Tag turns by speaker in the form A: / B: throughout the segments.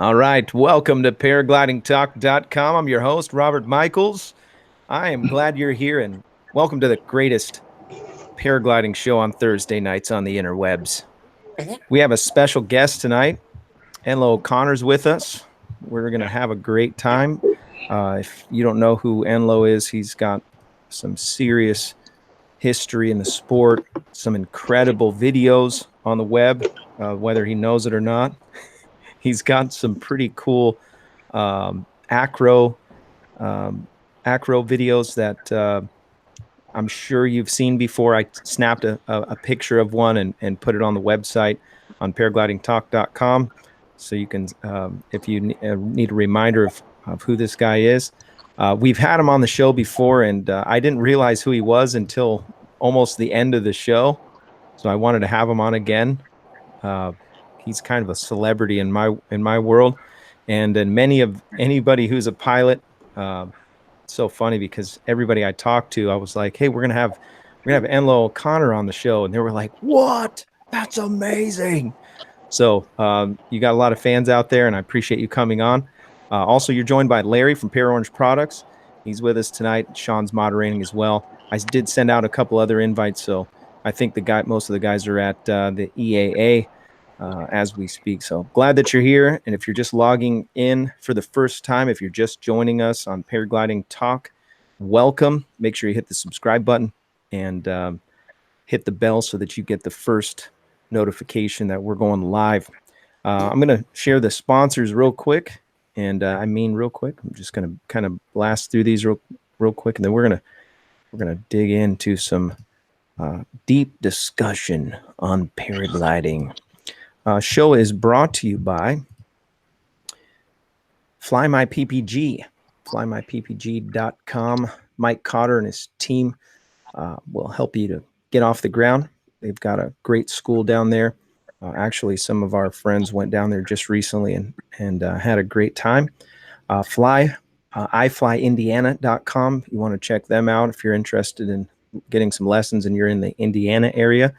A: All right, welcome to paraglidingtalk.com. I'm your host, Robert Michiels. I am glad you're here, and welcome to the greatest paragliding show on Thursday nights on the interwebs. We have a special guest tonight. Enleau OConnor's with us. We're going to have a great time. If you don't know who Enleau is, he's got some serious history in the sport, some incredible videos on the web, whether he knows it or not. He's got some pretty cool Acro Acro videos that I'm sure you've seen before. I snapped a picture of one and put it on the website on paraglidingtalk.com. So you can, if you need a reminder of who this guy is. We've had him on the show before, and I didn't realize who he was until almost the end of the show. So I wanted to have him on again. He's kind of a celebrity in my world, and in many of anybody who's a pilot. It's so funny because everybody I talked to, I was like, "Hey, we're gonna have Enleau OConnor on the show," and they were like, "What? That's amazing!" So you got a lot of fans out there, and I appreciate you coming on. Also, you're joined by Larry from Pear Orange Products. He's with us tonight. Sean's moderating as well. I did send out a couple other invites, so I think most of the guys are at the EAA as we speak. So glad that you're here. And if you're just logging in for the first time, if you're just joining us on Paragliding Talk, welcome. Make sure you hit the subscribe button and hit the bell so that you get the first notification that we're going live. I'm going to share the sponsors real quick. And I mean real quick. I'm just going to kind of blast through these real quick. And then we're going to dig into some deep discussion on paragliding. Show is brought to you by FlyMyPPG, flymyppg.com. Mike Cotter and his team will help you to get off the ground. They've got a great school down there. Actually, some of our friends went down there just recently and had a great time. iFlyIndiana.com. You want to check them out if you're interested in getting some lessons and you're in the Indiana area.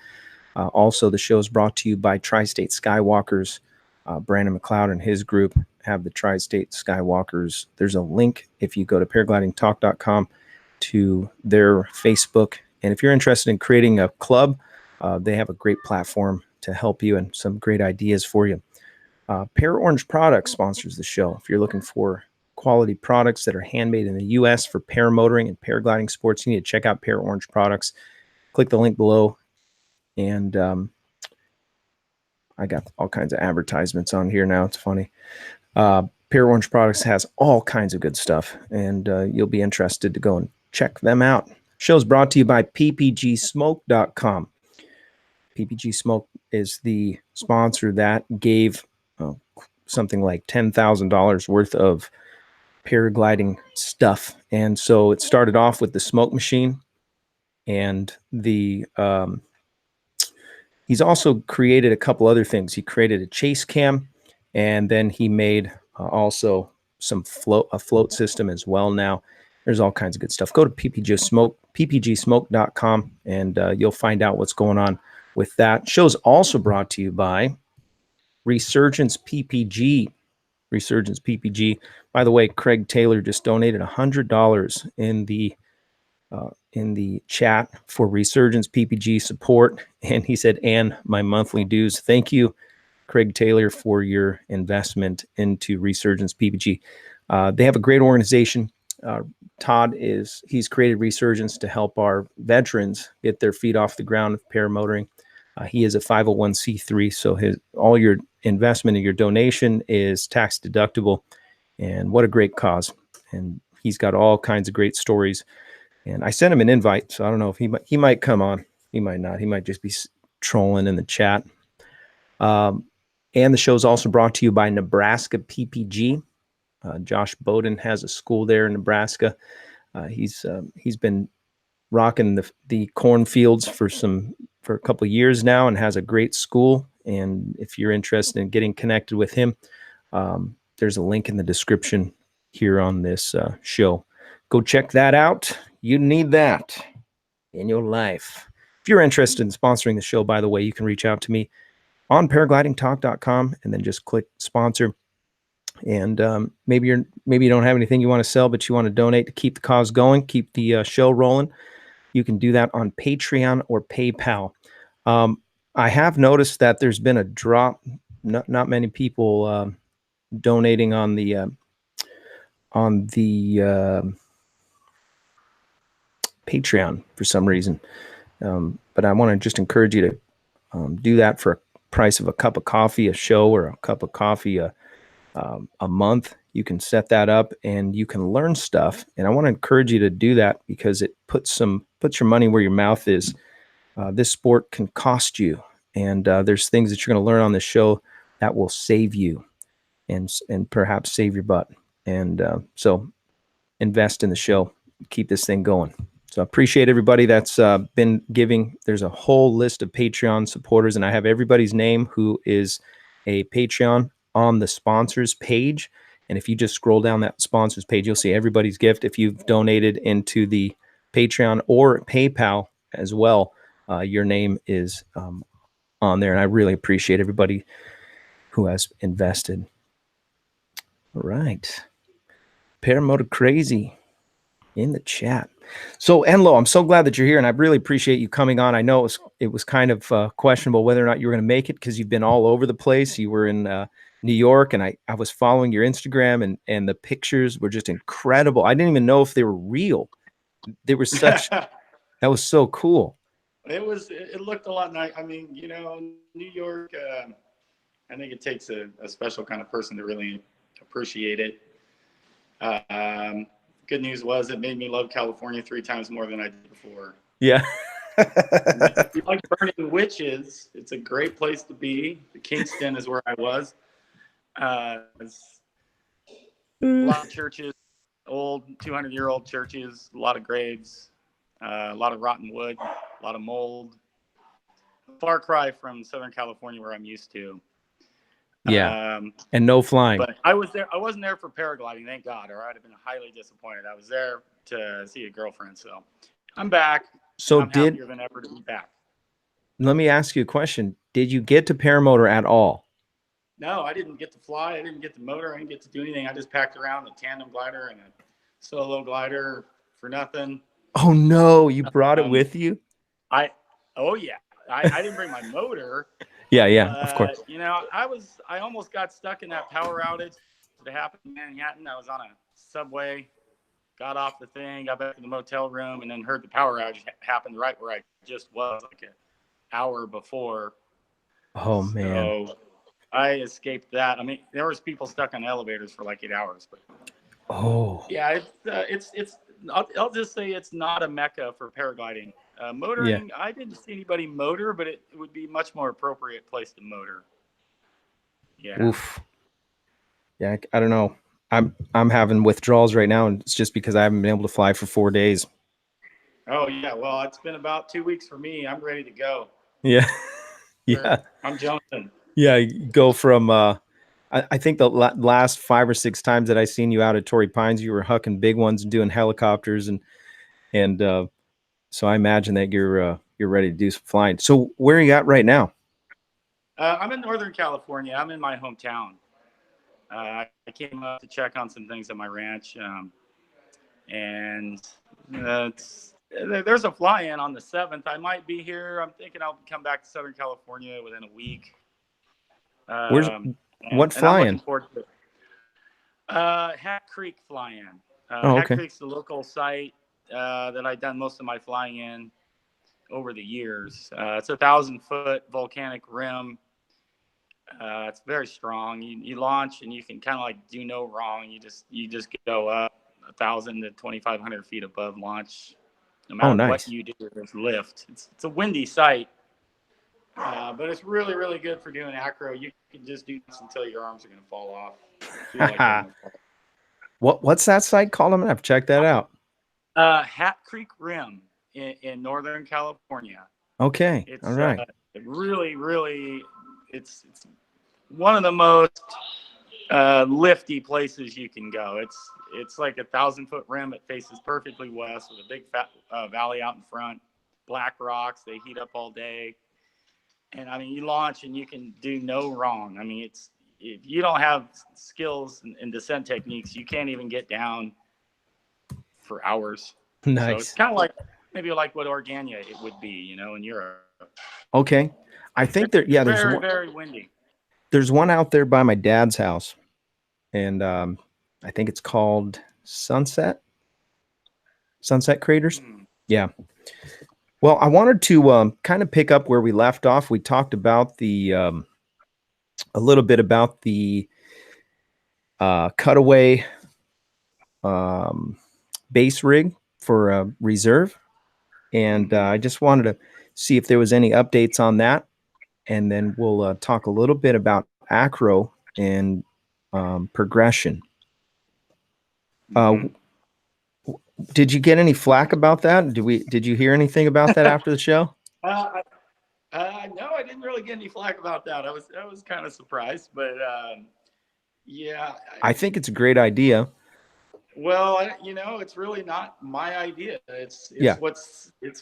A: Also, the show is brought to you by Tri-State Skywalkers. Brandon McCloud and his group have the Tri-State Skywalkers. There's a link if you go to paraglidingtalk.com to their Facebook. And if you're interested in creating a club, they have a great platform to help you and some great ideas for you. Pear Orange Products sponsors the show. If you're looking for quality products that are handmade in the U.S. for paramotoring and paragliding sports, you need to check out Pear Orange Products. Click the link below. And I got all kinds of advertisements on here now. It's funny. Pear Orange Products has all kinds of good stuff, and you'll be interested to go and check them out. Show's brought to you by ppgsmoke.com. PPG Smoke is the sponsor that gave something like $10,000 worth of paragliding stuff. And so it started off with the smoke machine and the he's also created a couple other things. He created a chase cam, and then he made also a float system as well. Now there's all kinds of good stuff. Go to ppgsmoke.com, and you'll find out what's going on with that. Show's also brought to you by Resurgence PPG. Resurgence PPG. By the way, Craig Taylor just donated $100 in the chat for Resurgence PPG support, and he said, and my monthly dues. Thank you, Craig Taylor, for your investment into Resurgence PPG. They have a great organization. Todd he's created Resurgence to help our veterans get their feet off the ground with paramotoring. He is a 501c3, so all your investment and your donation is tax deductible, and what a great cause. And he's got all kinds of great stories. And I sent him an invite, so I don't know if he might come on. He might not. He might just be trolling in the chat. And the show is also brought to you by Nebraska PPG. Josh Bowden has a school there in Nebraska. He's been rocking the cornfields for a couple of years now and has a great school. And if you're interested in getting connected with him, there's a link in the description here on this show. Go check that out. You need that in your life. If you're interested in sponsoring the show, by the way, you can reach out to me on paraglidingtalk.com and then just click sponsor. And maybe you don't have anything you want to sell, but you want to donate to keep the cause going, keep the show rolling. You can do that on Patreon or PayPal. I have noticed that there's been a drop. Not many people donating on the Patreon for some reason. But I want to just encourage you to do that for a price of a cup of coffee a show, or a cup of coffee a month. You can set that up and you can learn stuff. And I want to encourage you to do that because it puts your money where your mouth is. This sport can cost you, and there's things that you're going to learn on this show that will save you and perhaps save your butt. And so invest in the show, keep this thing going. So I appreciate everybody that's been giving. There's a whole list of Patreon supporters, and I have everybody's name who is a Patreon on the sponsors page. And if you just scroll down that sponsors page, you'll see everybody's gift. If you've donated into the Patreon or PayPal as well, your name is on there. And I really appreciate everybody who has invested. All right. Paramotor Crazy in the chat. So Enleau, I'm so glad that you're here, and I really appreciate you coming on. I know it was kind of questionable whether or not you were going to make it because you've been all over the place. You were in New York, and I was following your Instagram, and the pictures were just incredible. I didn't even know if they were real. They were such that was so cool.
B: It looked a lot nice. I mean, New York, I think it takes a special kind of person to really appreciate it. Good news was it made me love California 3 times more than I did before.
A: Yeah.
B: If you like burning witches, it's a great place to be. The Kingston is where I was. A lot of churches, old 200-year-old churches, a lot of graves, a lot of rotten wood, a lot of mold. A far cry from Southern California where I'm used to.
A: Yeah. And no flying.
B: But I wasn't there for paragliding, thank God, or I'd have been highly disappointed. I was there to see a girlfriend, so I'm back.
A: So
B: I'm happier than ever to be back.
A: Let me ask you a question. Did you get to paramotor at all?
B: No, I didn't get to fly. I didn't get the motor. I didn't get to do anything. I just packed around a tandem glider and a solo glider for nothing.
A: Oh no, you brought it with you?
B: Oh yeah. I didn't bring my motor.
A: Yeah,
B: but,
A: of course.
B: I almost got stuck in that power outage that happened in Manhattan. I was on a subway, got off the thing, got back to the motel room, and then heard the power outage happen right where I just was, like an hour before.
A: Oh man.
B: So I escaped that. I mean, there was people stuck on elevators for like 8 hours, but yeah, I'll just say it's not a mecca for paragliding. Motoring, I didn't see anybody motor, but it would be much more appropriate place to motor. Yeah.
A: Oof. Yeah, I don't know. I'm having withdrawals right now, and it's just because I haven't been able to fly for 4 days.
B: Oh yeah, well, it's been about 2 weeks for me. I'm ready to go.
A: Yeah. Yeah.
B: I'm jumping.
A: Yeah, you go from I think the last 5 or 6 times that I seen you out at Torrey Pines, you were hucking big ones and doing helicopters, and so I imagine that you're ready to do some flying. So where are you at right now?
B: I'm in Northern California. I'm in my hometown. I came up to check on some things at my ranch, and there's a fly-in on the 7th. I might be here. I'm thinking I'll come back to Southern California within a week.
A: What fly-in?
B: Hat Creek fly-in. Hat Creek's the local site that I've done most of my flying in over the years. It's a 1,000-foot volcanic rim. It's very strong. You launch and you can kind of like do no wrong. You just go up 1,000 to 2,500 feet above launch. No matter what you do, there's lift. It's a windy site, but it's really, really good for doing acro. You can just do this until your arms are going to fall off.
A: What's that site called? I'm gonna have to check that out.
B: Hat Creek Rim in Northern California.
A: Okay. All right.
B: Really, really, it's one of the most lifty places you can go. It's like a 1,000-foot rim. It faces perfectly west with a big fat valley out in front. Black rocks. They heat up all day. And I mean, you launch and you can do no wrong. I mean, if you don't have skills and descent techniques, you can't even get down for hours.
A: Nice.
B: So it's kind of like maybe like what Organia it would be, in Europe.
A: Okay. I think there's
B: very windy.
A: There's one out there by my dad's house, and I think it's called Sunset Craters. Yeah. Well, I wanted to kind of pick up where we left off. We talked about a little bit about the cutaway base rig for reserve, and I just wanted to see if there was any updates on that, and then we'll talk a little bit about Acro and progression. Did you get any flack about that? Did you hear anything about that after the show?
B: No, I didn't really get any flack about that. I was kind of surprised, but yeah.
A: I think it's a great idea.
B: Well, it's really not my idea. It's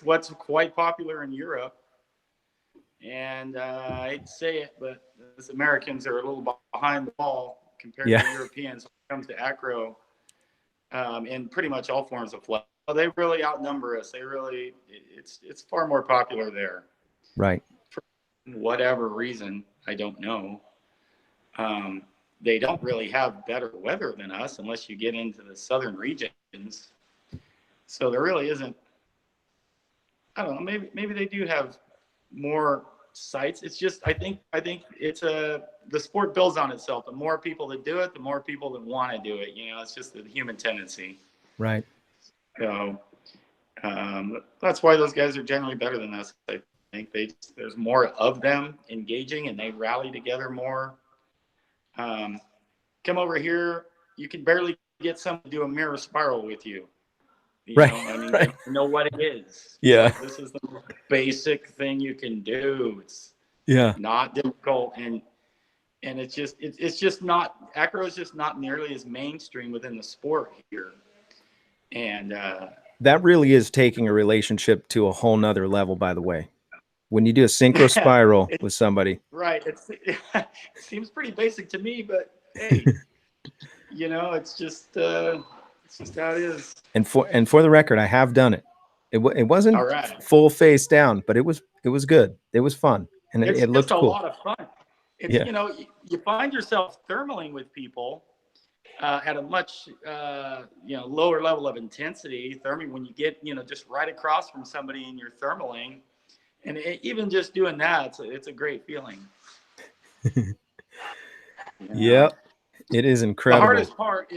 B: what's quite popular in Europe. And I'd say it, but as Americans are a little behind the ball compared to Europeans when it comes to acro, in pretty much all forms of flight. They really outnumber us. It's far more popular there.
A: Right.
B: For whatever reason, I don't know. They don't really have better weather than us unless you get into the southern regions. So there really isn't. I don't know. Maybe they do have more sites. It's just I think it's the sport builds on itself. The more people that do it, the more people that want to do it. It's just the human tendency.
A: Right.
B: So that's why those guys are generally better than us. I think there's more of them engaging and they rally together more. Come over here, you can barely get someone to do a mirror spiral with you.
A: Right.
B: They don't know what it is.
A: Yeah.
B: Like, this is the basic thing you can do. It's not difficult, and it's just not. Acro is just not nearly as mainstream within the sport here, and
A: that really is taking a relationship to a whole nother level. By the way, when you do a synchro spiral with somebody,
B: right? It seems pretty basic to me, but hey, it's just how it is.
A: And for the record, I have done it. It wasn't full face down, but it was good. It was fun, and it looked cool.
B: It's a lot of fun. It's you find yourself thermaling with people at a much lower level of intensity. Therming when you get just right across from somebody and you're thermaling, and even just doing that, it's a great feeling.
A: Yep, it is incredible.
B: The hardest part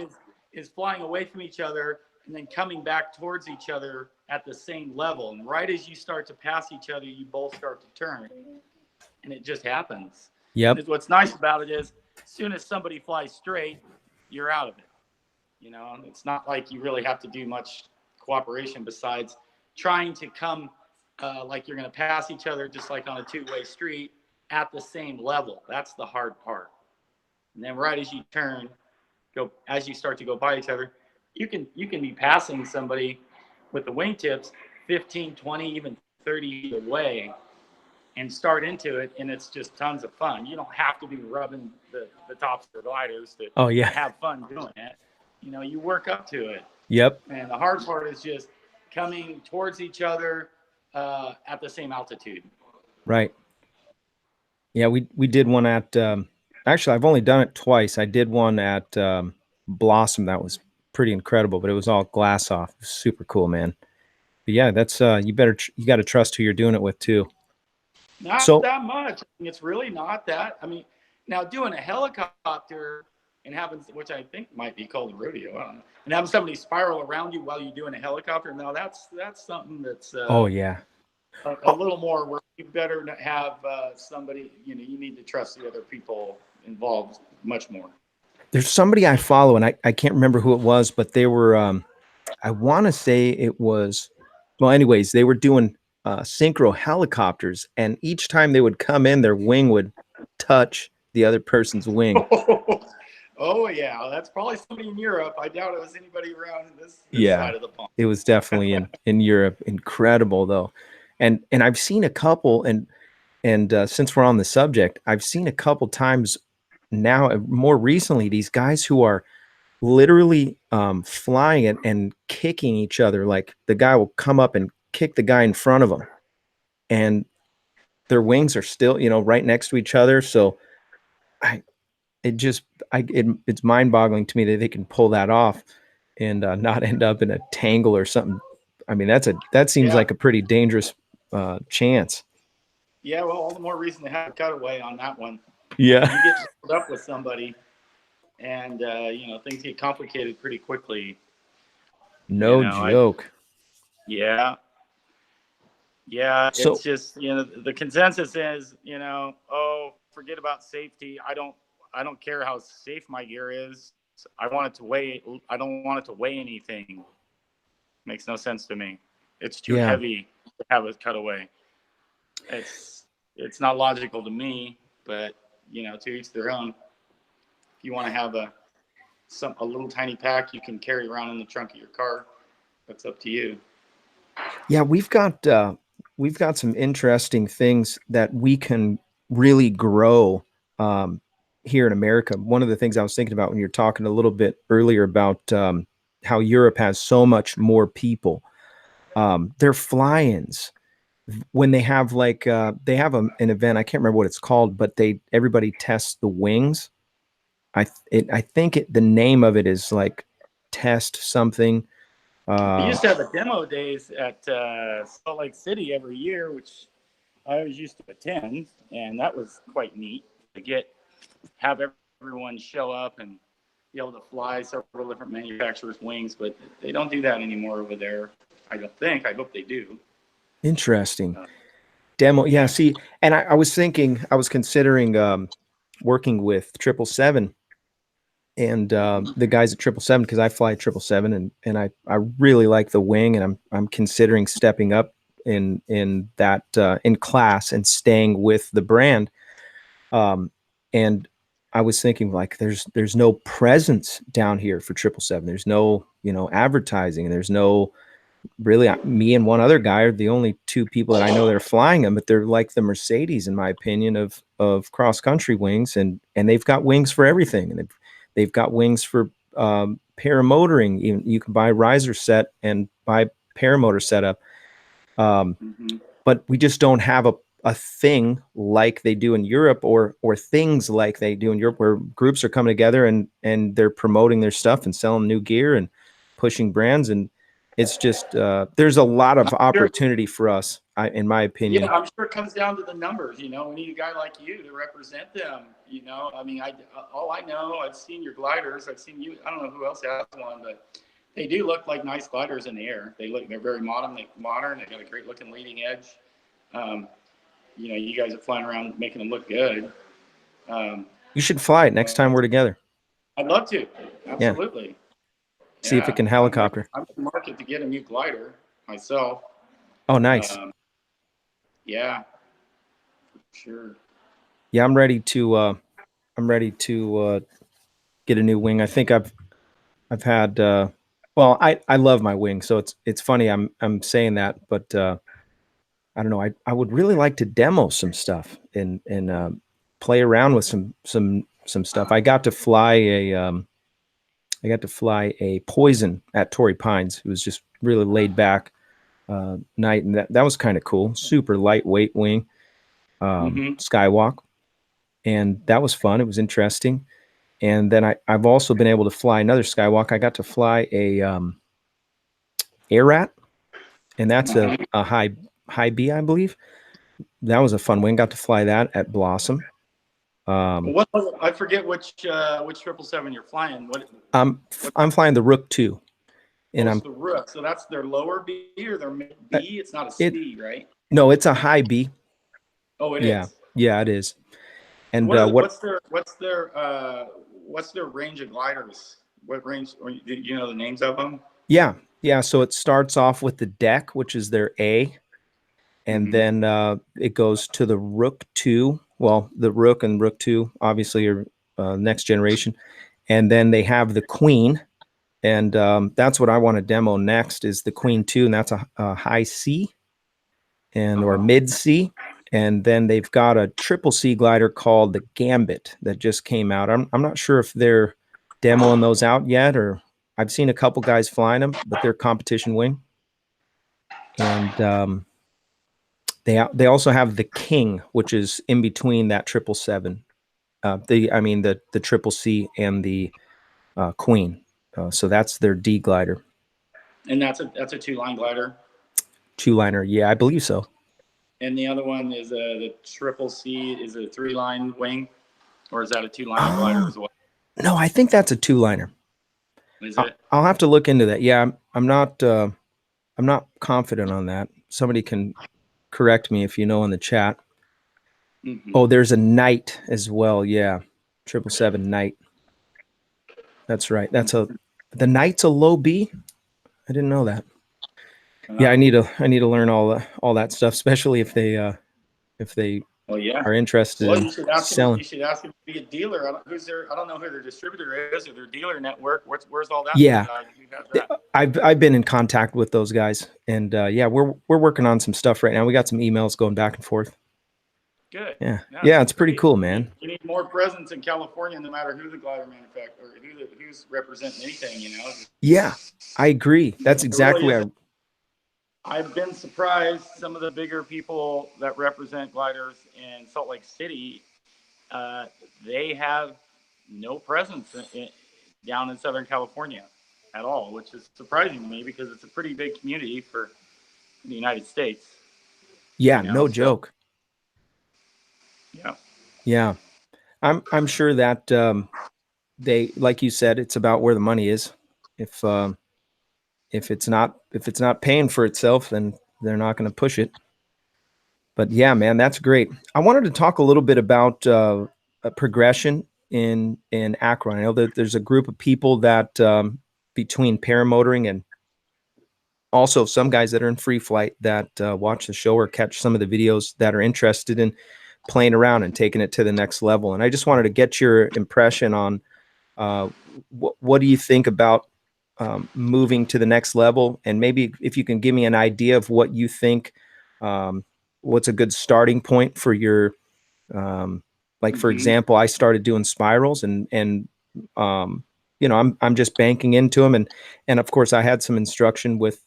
B: is flying away from each other and then coming back towards each other at the same level. And right as you start to pass each other, you both start to turn. And it just happens.
A: Yep.
B: And what's nice about it is as soon as somebody flies straight, you're out of it. It's not like you really have to do much cooperation besides trying to come like you're going to pass each other just like on a two-way street at the same level. That's the hard part. And then right as you turn, as you start to go by each other, you can be passing somebody with the wingtips 15, 20, even 30 feet away and start into it, and it's just tons of fun. You don't have to be rubbing the tops of the gliders to have fun doing it. You work up to it.
A: Yep.
B: And the hard part is just coming towards each other at the same altitude.
A: Right. Yeah, we did one at actually, I've only done it twice. I did one at Blossom. That was pretty incredible, but it was all glass off. It was super cool, man. But yeah, that's you got to trust who you're doing it with too.
B: Not that much. It's really not that. Now doing a helicopter and having, which I think might be called a rodeo, I don't know, and having somebody spiral around you while you're doing a helicopter. Now that's something that's a little more where you better have somebody. You need to trust the other people involved much more.
A: There's somebody I follow, and I can't remember who it was, but they were I want to say it was, well, anyways, they were doing synchro helicopters, and each time they would come in, their wing would touch the other person's wing.
B: Oh yeah, that's probably somebody in Europe. I doubt it was anybody around this side of the pond.
A: It was definitely in Europe. Incredible though, and I've seen a couple, and since we're on the subject, I've seen a couple times now more recently, these guys who are literally flying it and kicking each other. Like the guy will come up and kick the guy in front of him, and their wings are still, right next to each other. So it's mind boggling to me that they can pull that off and not end up in a tangle or something. I mean, that seems like a pretty dangerous chance.
B: Yeah, well, all the more reason to have a cutaway on that one.
A: Yeah.
B: You get pulled up with somebody, and things get complicated pretty quickly.
A: No joke.
B: Yeah.
A: So,
B: it's just the consensus is forget about safety. I don't care how safe my gear is. I want it to weigh. I don't want it to weigh anything. Makes no sense to me. It's too heavy to have a cutaway. It's not logical to me, but to each their own. If you want to have a little tiny pack you can carry around in the trunk of your car, that's up to you.
A: Yeah, we've got some interesting things that we can really grow here in America. One of the things I was thinking about when you're talking a little bit earlier about how Europe has so much more people, their fly-ins when they have they have an event. I can't remember what it's called, but everybody tests the wings. I think the name of it is like test something.
B: We used to have a demo days at Salt Lake City every year, which I always used to attend, and that was quite neat to have everyone show up and be able to fly several different manufacturers' wings, but they don't do that anymore over there. I don't think. I hope they do.
A: Interesting. Demo. Yeah. See, and I was considering working with 777 and the guys at 777 because I fly 777 and I really like the wing, and I'm considering stepping up in that in class and staying with the brand. And I was thinking like there's no presence down here for 777. There's no advertising, and there's no really, me and one other guy are the only two people that I know that are flying them, but they're like the Mercedes, in my opinion, of cross country wings, and they've got wings for everything, and they've got wings for paramotoring. Even you can buy a riser set and buy paramotor setup, but we just don't have a thing like they do in Europe, or things like they do in Europe, where groups are coming together and they're promoting their stuff and selling new gear and pushing brands. And it's just there's a lot of opportunity for us, in my opinion.
B: Yeah, I'm sure it comes down to the numbers. We need a guy like you to represent them. I mean, all I know, I've seen your gliders. I've seen you. I don't know who else has one, but they do look like nice gliders in the air. They're very modern. They've got a great looking leading edge. You guys are flying around making them look good.
A: You should fly it next time we're together.
B: I'd love to. Absolutely.
A: Yeah. See if it can helicopter.
B: I'm in the market to get a new glider myself.
A: Oh, nice.
B: Yeah, for sure.
A: Yeah, I'm ready to get a new wing. I think I've had well, I love my wing, so it's funny I'm saying that, but I don't know. I would really like to demo some stuff and play around with some stuff. I got to fly a Poison at Torrey Pines. It was just really laid back night, and that was kind of cool. Super lightweight wing, skywalk, and that was fun. It was interesting. And then I've also been able to fly another skywalk. I got to fly a Air Rat, and that's a high B, I believe. That was a fun wing. Got to fly that at Blossom.
B: I forget which 777 you're flying.
A: I'm flying the Rook 2, and I'm
B: the Rook. So that's their lower B or their mid B. It's not a C, right?
A: No, it's a high B.
B: Oh, it is.
A: Yeah, it is. And
B: what's their range of gliders? What range? Do you know the names of them?
A: Yeah. So it starts off with the deck, which is their A, and then it goes to the Rook 2. Well, the Rook and Rook 2 obviously are next generation, and then they have the Queen, and that's what I want to demo next is the Queen 2, and that's a high C, or mid C, And then they've got a triple C glider called the Gambit that just came out. I'm not sure if they're demoing those out yet, or I've seen a couple guys flying them, but they're competition wing. And they also have the King, which is in between that 777. The triple C and the Queen. So that's their D glider.
B: And that's a two-line glider.
A: Two-liner, yeah, I believe so.
B: And the other one is the triple C is a three-line wing, or is that a two-line glider as well?
A: No, I think that's a two-liner.
B: Is it?
A: I'll have to look into that. Yeah, I'm not confident on that. Somebody can correct me if you know in the chat. Mm-hmm. Oh, there's a Knight as well. Yeah, 777 Knight. That's right. The Knight's a low B. I didn't know that. Yeah, I need to learn all that stuff, especially if they are interested in selling.
B: You should ask them to be a dealer. I don't know who their distributor is or their dealer network. Where's all that?
A: Yeah, I've been in contact with those guys, and we're working on some stuff right now. We got some emails going back and forth.
B: Good.
A: Yeah, it's pretty cool, man.
B: You need more presence in California, no matter who the glider manufacturer or who's representing anything.
A: Yeah, I agree. That's exactly
B: really I've been surprised. Some of the bigger people that represent gliders in Salt Lake City, they have no presence down in Southern California at all, which is surprising to me because it's a pretty big community for the United States.
A: Yeah, no joke. Yeah. I'm sure that they, like you said, it's about where the money is. If it's not paying for itself, then they're not going to push it. But yeah, man, that's great. I wanted to talk a little bit about a progression in Acro. I know that there's a group of people that between paramotoring and also some guys that are in free flight that watch the show or catch some of the videos that are interested in playing around and taking it to the next level. And I just wanted to get your impression on what do you think about moving to the next level, and maybe if you can give me an idea of what you think, what's a good starting point for your, for example, I started doing spirals and I'm just banking into them, and of course I had some instruction with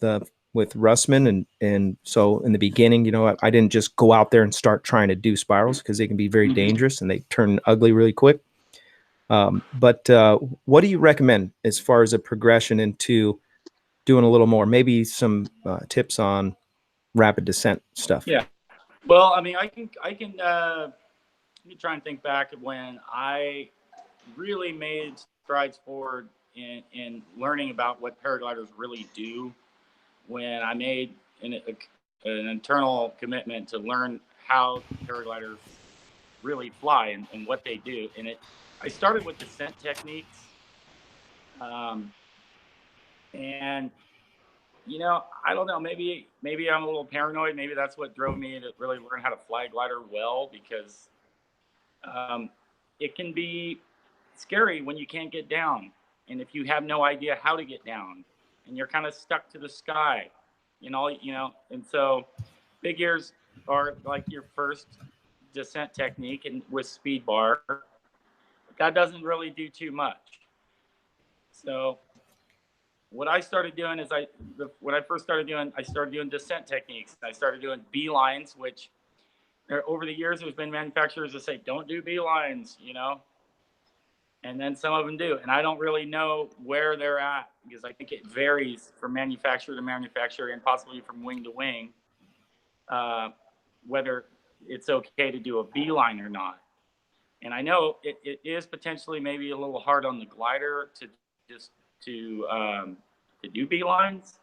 A: Russman, and so in the beginning, I didn't just go out there and start trying to do spirals because they can be very dangerous and they turn ugly really quick. But what do you recommend as far as a progression into doing a little more? Maybe some tips on rapid descent stuff.
B: Yeah. Well, I mean, I can let me try and think back of when I really made strides forward in learning about what paragliders really do. When I made an internal commitment to learn how paragliders really fly and what they do, and I started with descent techniques, and I don't know, maybe I'm a little paranoid. Maybe that's what drove me to really learn how to fly a glider well, because it can be scary when you can't get down, and if you have no idea how to get down, and you're kind of stuck to the sky, and so big ears are like your first descent technique, and with speed bar, that doesn't really do too much. So what I started doing is I started doing descent techniques. I started doing beelines, which over the years there's been manufacturers that say don't do beelines, and then some of them do, and I don't really know where they're at, because I think it varies from manufacturer to manufacturer and possibly from wing to wing, whether it's okay to do a beeline or not. And I know it is potentially maybe a little hard on the glider to do beelines.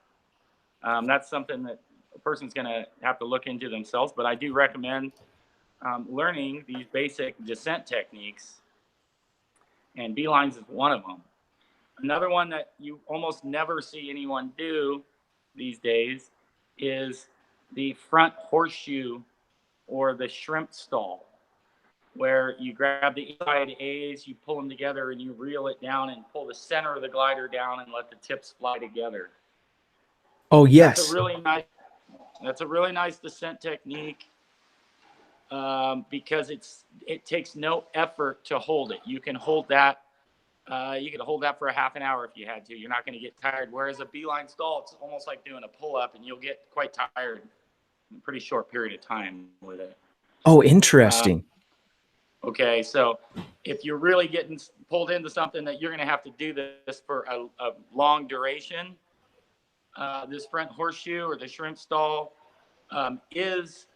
B: That's something that a person's going to have to look into themselves, but I do recommend learning these basic descent techniques, and beelines is one of them. Another one that you almost never see anyone do these days is the front horseshoe or the shrimp stall, where you grab the inside A's, you pull them together, and you reel it down and pull the center of the glider down and let the tips fly together.
A: Oh, yes.
B: That's a really nice descent technique. because it takes no effort to hold it. You can hold that. You could hold that for a half an hour if you had to. You're not going to get tired. Whereas a beeline stall, it's almost like doing a pull-up, and you'll get quite tired in a pretty short period of time with it.
A: Oh, interesting.
B: Okay, so if you're really getting pulled into something that you're going to have to do this for a long duration, this front horseshoe or the shrimp stall is,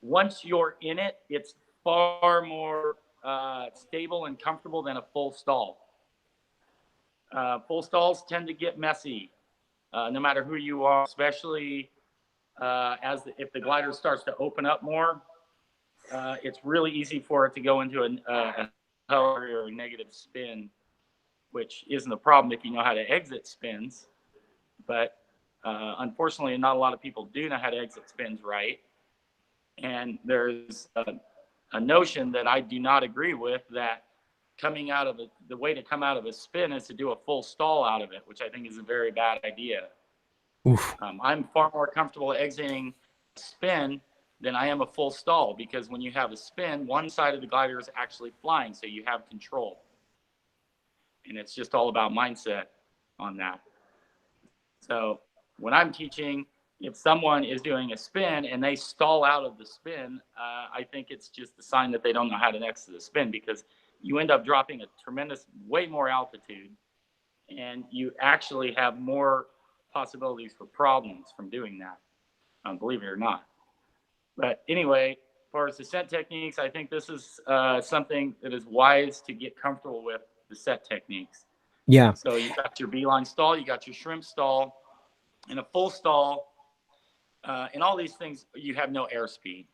B: once you're in it, it's far more stable and comfortable than a full stall. Full stalls tend to get messy, no matter who you are, especially if the glider starts to open up more. It's really easy for it to go into a or a negative spin, which isn't a problem if you know how to exit spins. But unfortunately, not a lot of people do know how to exit spins right. And there's a notion that I do not agree with, that coming out of the way to come out of a spin is to do a full stall out of it, which I think is a very bad idea. I'm far more comfortable exiting a spin than I am a full stall, because when you have a spin, one side of the glider is actually flying, so you have control. And it's just all about mindset on that. So when I'm teaching, if someone is doing a spin and they stall out of the spin, I think it's just a sign that they don't know how to exit the spin, because you end up dropping a way more altitude, and you actually have more possibilities for problems from doing that, believe it or not. But anyway, as far as descent techniques, I think this is something that is wise to get comfortable with, descent techniques.
A: Yeah.
B: So you got your beeline stall, you got your shrimp stall, and a full stall. And all these things, you have no airspeed.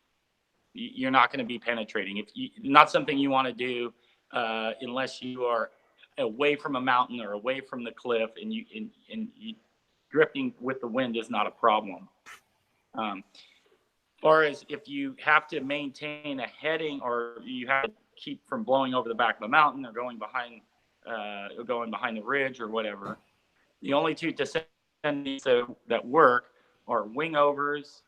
B: You're not going to be penetrating. Not something you want to do unless you are away from a mountain or away from the cliff, and you drifting with the wind is not a problem. Far as if you have to maintain a heading, or you have to keep from blowing over the back of a mountain, or going behind the ridge or whatever, the only two descent techniques that work are wing overs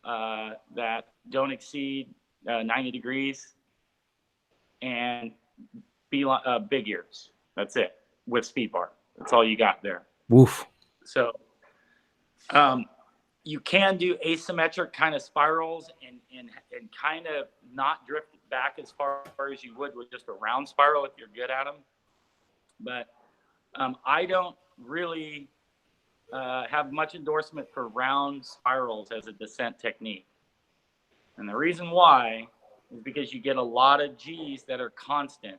B: that don't exceed 90 degrees, and big ears. That's it, with speed bar. That's all you got there.
A: Woof.
B: So you can do asymmetric kind of spirals and kind of not drift back as far as you would with just a round spiral if you're good at them. But I don't really have much endorsement for round spirals as a descent technique. And the reason why is because you get a lot of G's that are constant.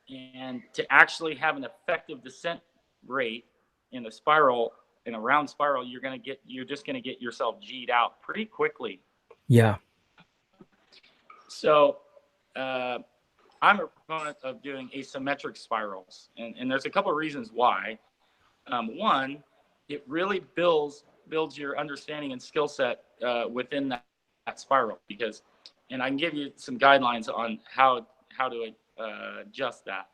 B: And to actually have an effective descent rate in a spiral, in a round spiral, you're just going to get yourself G'd out pretty quickly.
A: Yeah.
B: So I'm a proponent of doing asymmetric spirals. And there's a couple of reasons why. One, it really builds your understanding and skill set within that spiral, and I can give you some guidelines on how to adjust that.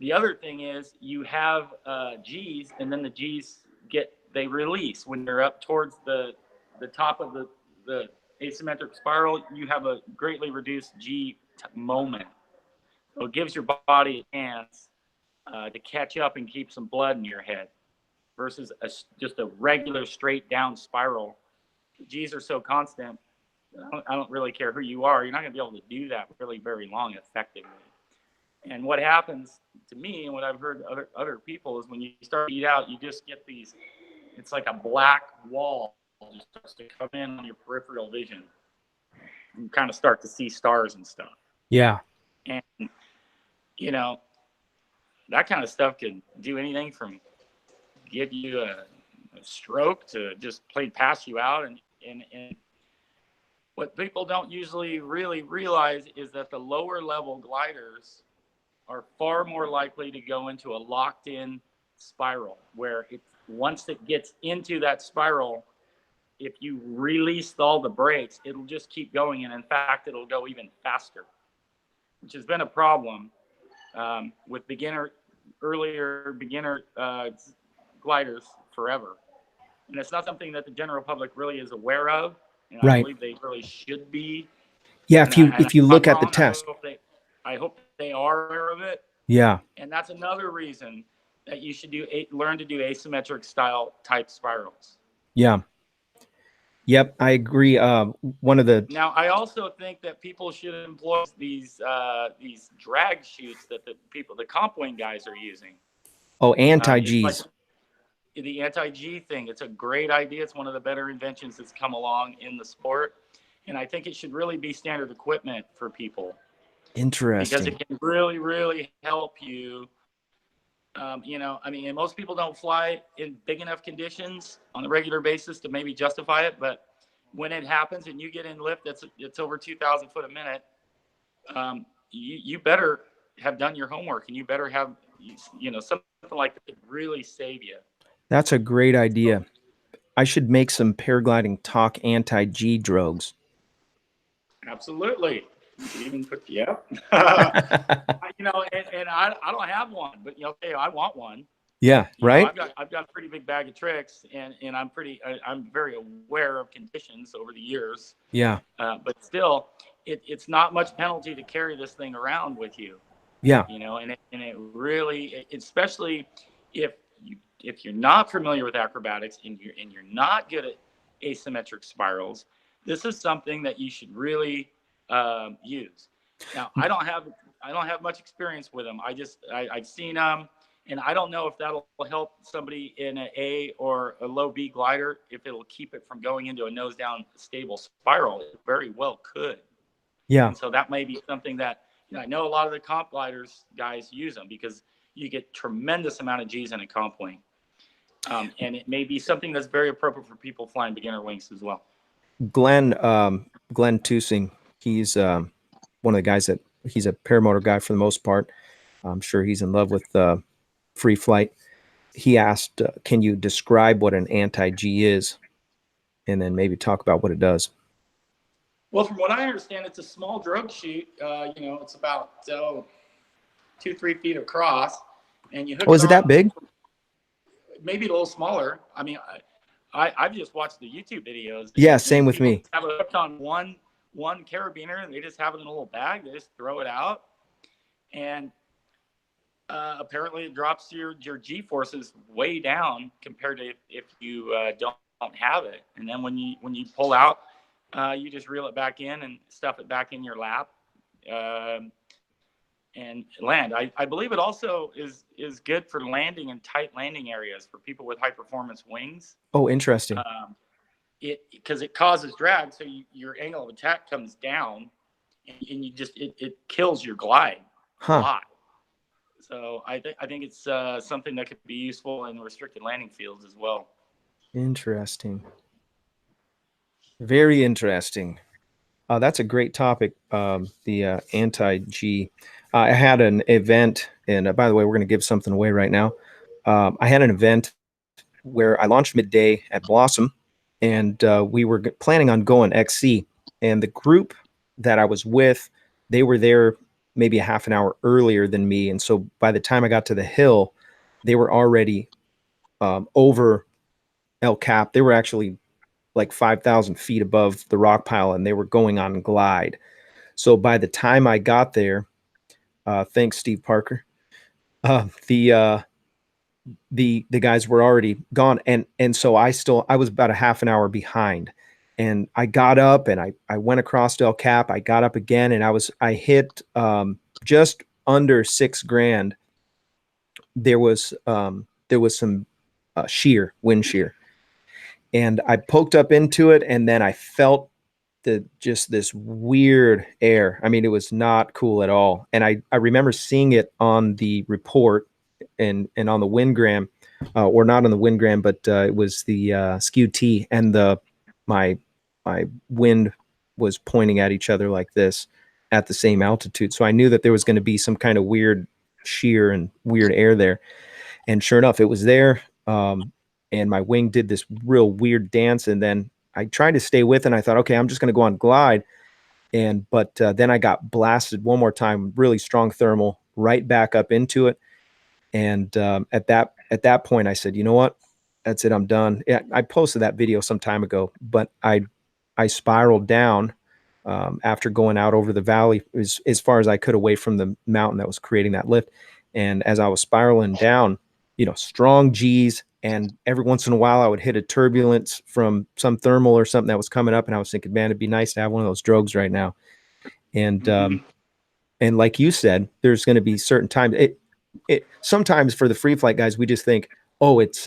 B: The other thing is you have G's, and then the G's they release when you're up towards the top of the asymmetric spiral. You have a greatly reduced G moment, so it gives your body a chance to catch up and keep some blood in your head, versus just a regular straight down spiral. The G's are so constant, I don't really care who you are, you're not going to be able to do that really very long effectively. And what happens to me, and what I've heard other people, is when you start to eat out, you just get these, it's like a black wall just starts to come in on your peripheral vision. You kind of start to see stars and stuff.
A: Yeah.
B: And, that kind of stuff can do anything from give you a stroke to just plain pass you out. And what people don't usually really realize is that the lower level gliders are far more likely to go into a locked in spiral, where once it gets into that spiral, if you release all the brakes, it'll just keep going. And in fact, it'll go even faster, which has been a problem with earlier beginner gliders forever. And it's not something that the general public really is aware of. and I
A: Right.
B: believe they really should be.
A: Yeah.
B: And
A: If you
B: if
A: look
B: I'm
A: at the
B: wrong,
A: test.
B: I hope they are aware of it.
A: Yeah.
B: And that's another reason that you should learn to do asymmetric style type spirals.
A: Yeah. Yep. I agree. One of the
B: Now, I also think that people should employ these drag chutes that the comp wing guys are using.
A: anti-Gs.
B: The anti-G thing. It's a great idea. It's one of the better inventions that's come along in the sport, and I think it should really be standard equipment for people.
A: Interesting.
B: Because it can really, really help you. I mean, and most people don't fly in big enough conditions on a regular basis to maybe justify it, but when it happens and you get in lift it's over 2,000 foot a minute, you better have done your homework, and you better have something like that really save you.
A: That's a great idea. I should make some paragliding talk anti-G drogues.
B: Absolutely. You can even put and I don't have one, but okay, I want one.
A: Yeah, right.
B: I've got a pretty big bag of tricks, and I'm very aware of conditions over the years.
A: Yeah.
B: But still, it's not much penalty to carry this thing around with you.
A: Yeah.
B: And it really, especially if you're not familiar with acrobatics and you're not good at asymmetric spirals, this is something that you should really use. Now, I don't have much experience with them. I've seen them, and I don't know if that'll help somebody in an A or a low B glider, if it'll keep it from going into a nose down stable spiral. It very well could.
A: Yeah.
B: And so that may be something that, I know a lot of the comp gliders guys use them because you get tremendous amount of G's in a comp wing. And it may be something that's very appropriate for people flying beginner wings as well.
A: Glenn Tusing, he's one of the guys he's a paramotor guy for the most part. I'm sure he's in love with free flight. He asked, can you describe what an anti-G is, and then maybe talk about what it does?
B: Well, from what I understand, it's a small drogue chute. It's about 2-3 feet across, and you hook.
A: Is it that big?
B: Maybe a little smaller. I mean, I've just watched the YouTube videos.
A: Yeah, same with me.
B: Have it hooked on one carabiner, and they just have it in a little bag. They just throw it out, and apparently it drops your G forces way down compared to if you don't have it. And then when you pull out, you just reel it back in and stuff it back in your lap and land. I believe it also is good for landing in tight landing areas for people with high performance wings.
A: Oh, interesting.
B: Because it causes drag, so your angle of attack comes down, and you just it kills your glide a lot. So I think it's something that could be useful in restricted landing fields as well.
A: Interesting. Very interesting. That's a great topic. The anti-G. I had an event, and by the way, we're going to give something away right now. I had an event where I launched midday at Blossom, and we were planning on going XC. And the group that I was with, they were there maybe a half an hour earlier than me. And so by the time I got to the hill, they were already over El Cap. They were actually like 5,000 feet above the rock pile, and they were going on glide. So by the time I got there, thanks, Steve Parker, the guys were already gone. And so I was about a half an hour behind, and I got up and I went across to El Cap. I got up again, and I hit just under $6,000. There was some wind shear. And I poked up into it, and then I felt just this weird air. I mean, it was not cool at all. And I remember seeing it on the report and on the windgram, or not on the windgram, but it was the skew T, and my wind was pointing at each other like this at the same altitude. So I knew that there was going to be some kind of weird shear and weird air there. And sure enough, it was there. And my wing did this real weird dance, and then I tried to stay with it, and I thought, okay, I'm just going to go on glide. But then I got blasted one more time, really strong thermal, right back up into it. And at that point, I said, you know what? That's it. I'm done. Yeah, I posted that video some time ago, but I I spiraled down after going out over the valley as far as I could away from the mountain that was creating that lift. And as I was spiraling down, strong G's, and every once in a while I would hit a turbulence from some thermal or something that was coming up, and I was thinking, man, it'd be nice to have one of those drogues right now. And and like you said, there's going to be certain times. It sometimes for the free flight guys, we just think, oh, it's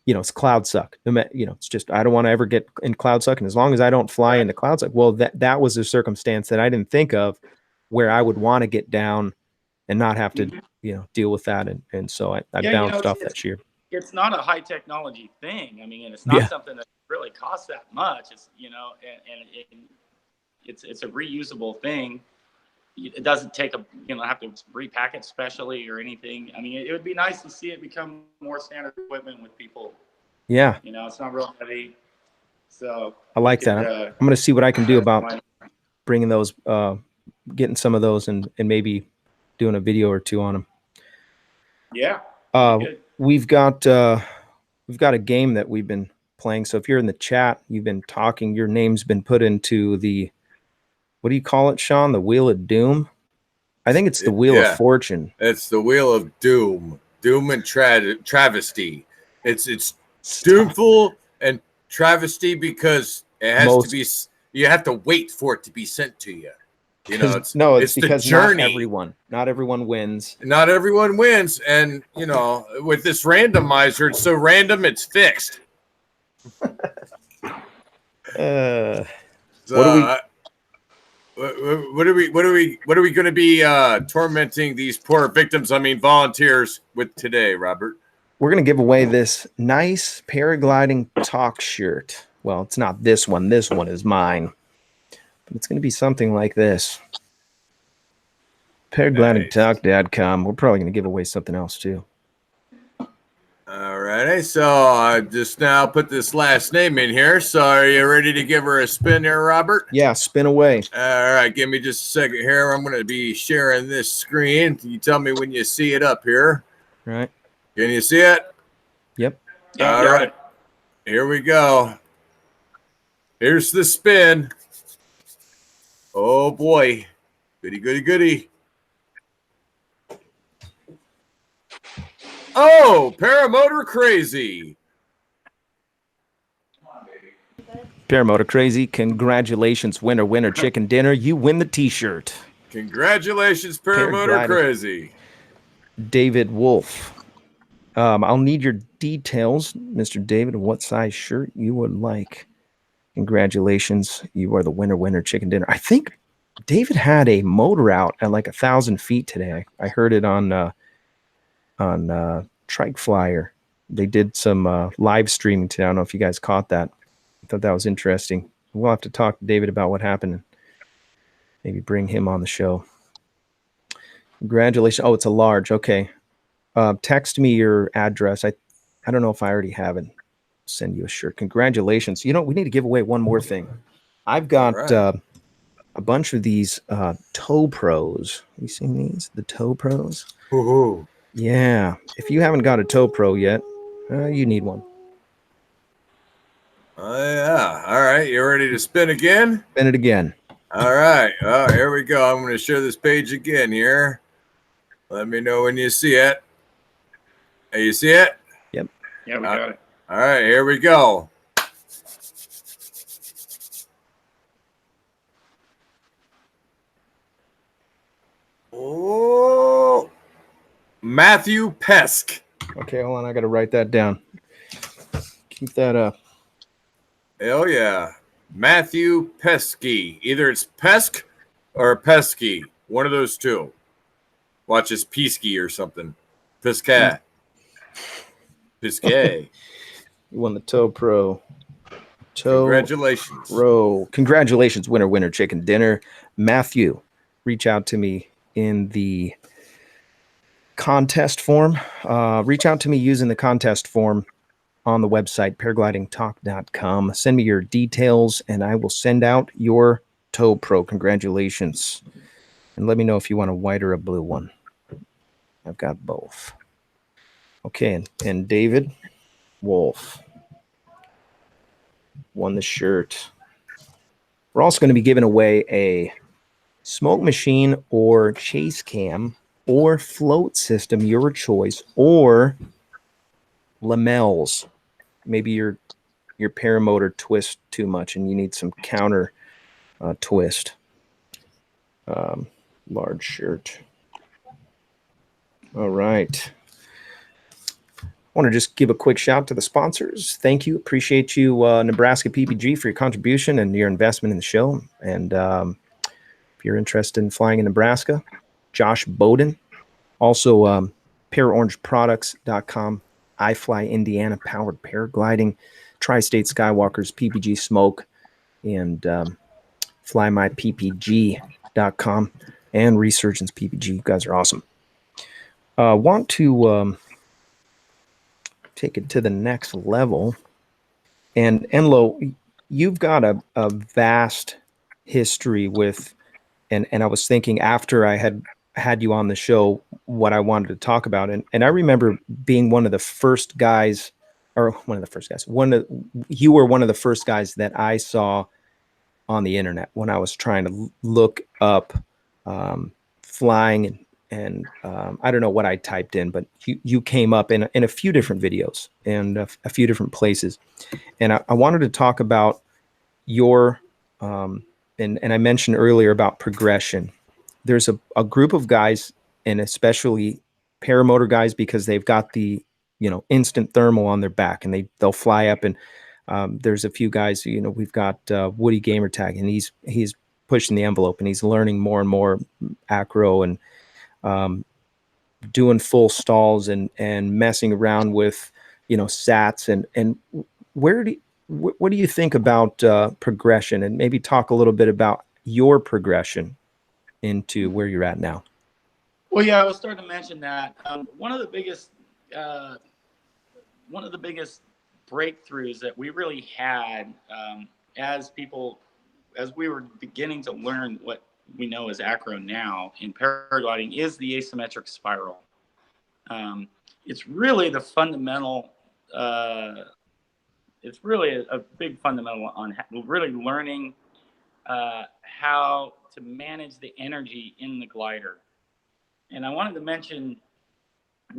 A: it's cloud suck. It's just I don't want to ever get in cloud suck, and as long as I don't fly into cloud suck, well, that was a circumstance that I didn't think of, where I would want to get down and not have to deal with that, and so I bounced off that shear.
B: It's not a high technology thing. I mean, and it's not something that really costs that much. It's and it's a reusable thing. It doesn't take have to repack it specially or anything. I mean, it would be nice to see it become more standard equipment with people.
A: Yeah.
B: It's not real heavy. So
A: I like that. I'm going to see what I can do about bringing those, getting some of those and maybe doing a video or two on them.
B: Yeah.
A: We've got a game that we've been playing. So if you're in the chat, you've been talking, your name's been put into the, what do you call it, Sean? The Wheel of Doom? I think it's the Wheel of Fortune.
C: It's the Wheel of Doom. Doom and travesty. It's doomful and travesty because it has to be. You have to wait for it to be sent to you. It's
A: because
C: the journey.
A: Not everyone wins.
C: Not everyone wins, and with this randomizer, it's so random, it's fixed. What are we going to be tormenting these poor victims? I mean, volunteers with today, Robert?
A: We're going to give away this nice paragliding talk shirt. Well, it's not this one. This one is mine. But it's going to be something like this. Paraglidingtalk.com. We're probably going to give away something else too.
C: All righty. So I just now put this last name in here. So are you ready to give her a spin there, Robert?
A: Yeah, spin away.
C: All right. Give me just a second here. I'm going to be sharing this screen. Can you tell me when you see it up here?
A: All right.
C: Can you see it?
A: Yep.
C: All right. Here we go. Here's the spin. Oh, boy. Goody, goody, goody. Oh, paramotor crazy.
A: Paramotor crazy. Congratulations, winner, chicken dinner. You win the t-shirt.
C: Congratulations, paramotor crazy.
A: David Wolf. I'll need your details, Mr. David, of what size shirt you would like. Congratulations. You are the winner, chicken dinner. I think David had a motor out at like 1,000 feet today. I heard it on Trike Flyer. They did some live streaming today. I don't know if you guys caught that. I thought that was interesting. We'll have to talk to David about what happened and maybe bring him on the show. Congratulations. Oh, it's a large. Okay. Text me your address. I don't know if I already have it. Send you a shirt. Congratulations. We need to give away one more thing. I've got a bunch of these Toe Pros. Have you seen these? The Toe Pros?
C: Ooh.
A: Yeah. If you haven't got a Toe Pro yet, you need one.
C: Oh, yeah. All right. You ready to spin again?
A: Spin it again.
C: All right. Oh, here we go. I'm going to share this page again here. Let me know when you see it. Hey, you see it?
A: Yep.
B: Yeah, we got it.
C: All right. Here we go. Oh, Matthew Pesk.
A: Okay, hold on. I got to write that down. Keep that up.
C: Hell yeah. Matthew Pesky. Either it's Pesk or Pesky. One of those two. Watch it's Peasky or something. Pesca. Pesca.
A: You won the Toe Pro.
C: Congratulations.
A: Pro. Congratulations, winner, chicken dinner. Matthew, reach out to me in the contest form. Reach out to me using the contest form on the website, paraglidingtalk.com. Send me your details, and I will send out your Toe Pro. Congratulations. And let me know if you want a white or a blue one. I've got both. Okay, and David Wolf won the shirt. We're also going to be giving away a smoke machine or chase cam or float system, your choice, or lamels. Maybe your paramotor twist too much and you need some counter twist. Large shirt. All right. I want to just give a quick shout to the sponsors. Thank you. Appreciate you, Nebraska PPG, for your contribution and your investment in the show. And if you're interested in flying in Nebraska, Josh Bowden. Also, paraorangeproducts.com, iFly Indiana powered paragliding, Tri-State Skywalkers, PPG Smoke, and flymyppg.com and Resurgence PPG. You guys are awesome. Want to take it to the next level. And Enleau, you've got a vast history with, and I was thinking after I had you on the show what I wanted to talk about. And I remember being one of the first guys, or one of the first guys, you were one of the first guys that I saw on the internet when I was trying to look up flying and I don't know what I typed in, but you came up in a few different videos and a few different places. And I wanted to talk about your, and I mentioned earlier about progression. There's a group of guys, and especially paramotor guys, because they've got the, instant thermal on their back, and they'll fly up. And there's a few guys, we've got Woody Gamertag, and he's pushing the envelope, and he's learning more and more Acro and doing full stalls and messing around with, sats. And what do you think about progression, and maybe talk a little bit about your progression into where you're at now?
B: Well, yeah, I was starting to mention that one of the biggest breakthroughs that we really had as we were beginning to learn what we know as Acro now in paragliding is the asymmetric spiral. It's really the fundamental. It's really a big fundamental on really learning how to manage the energy in the glider. And I wanted to mention,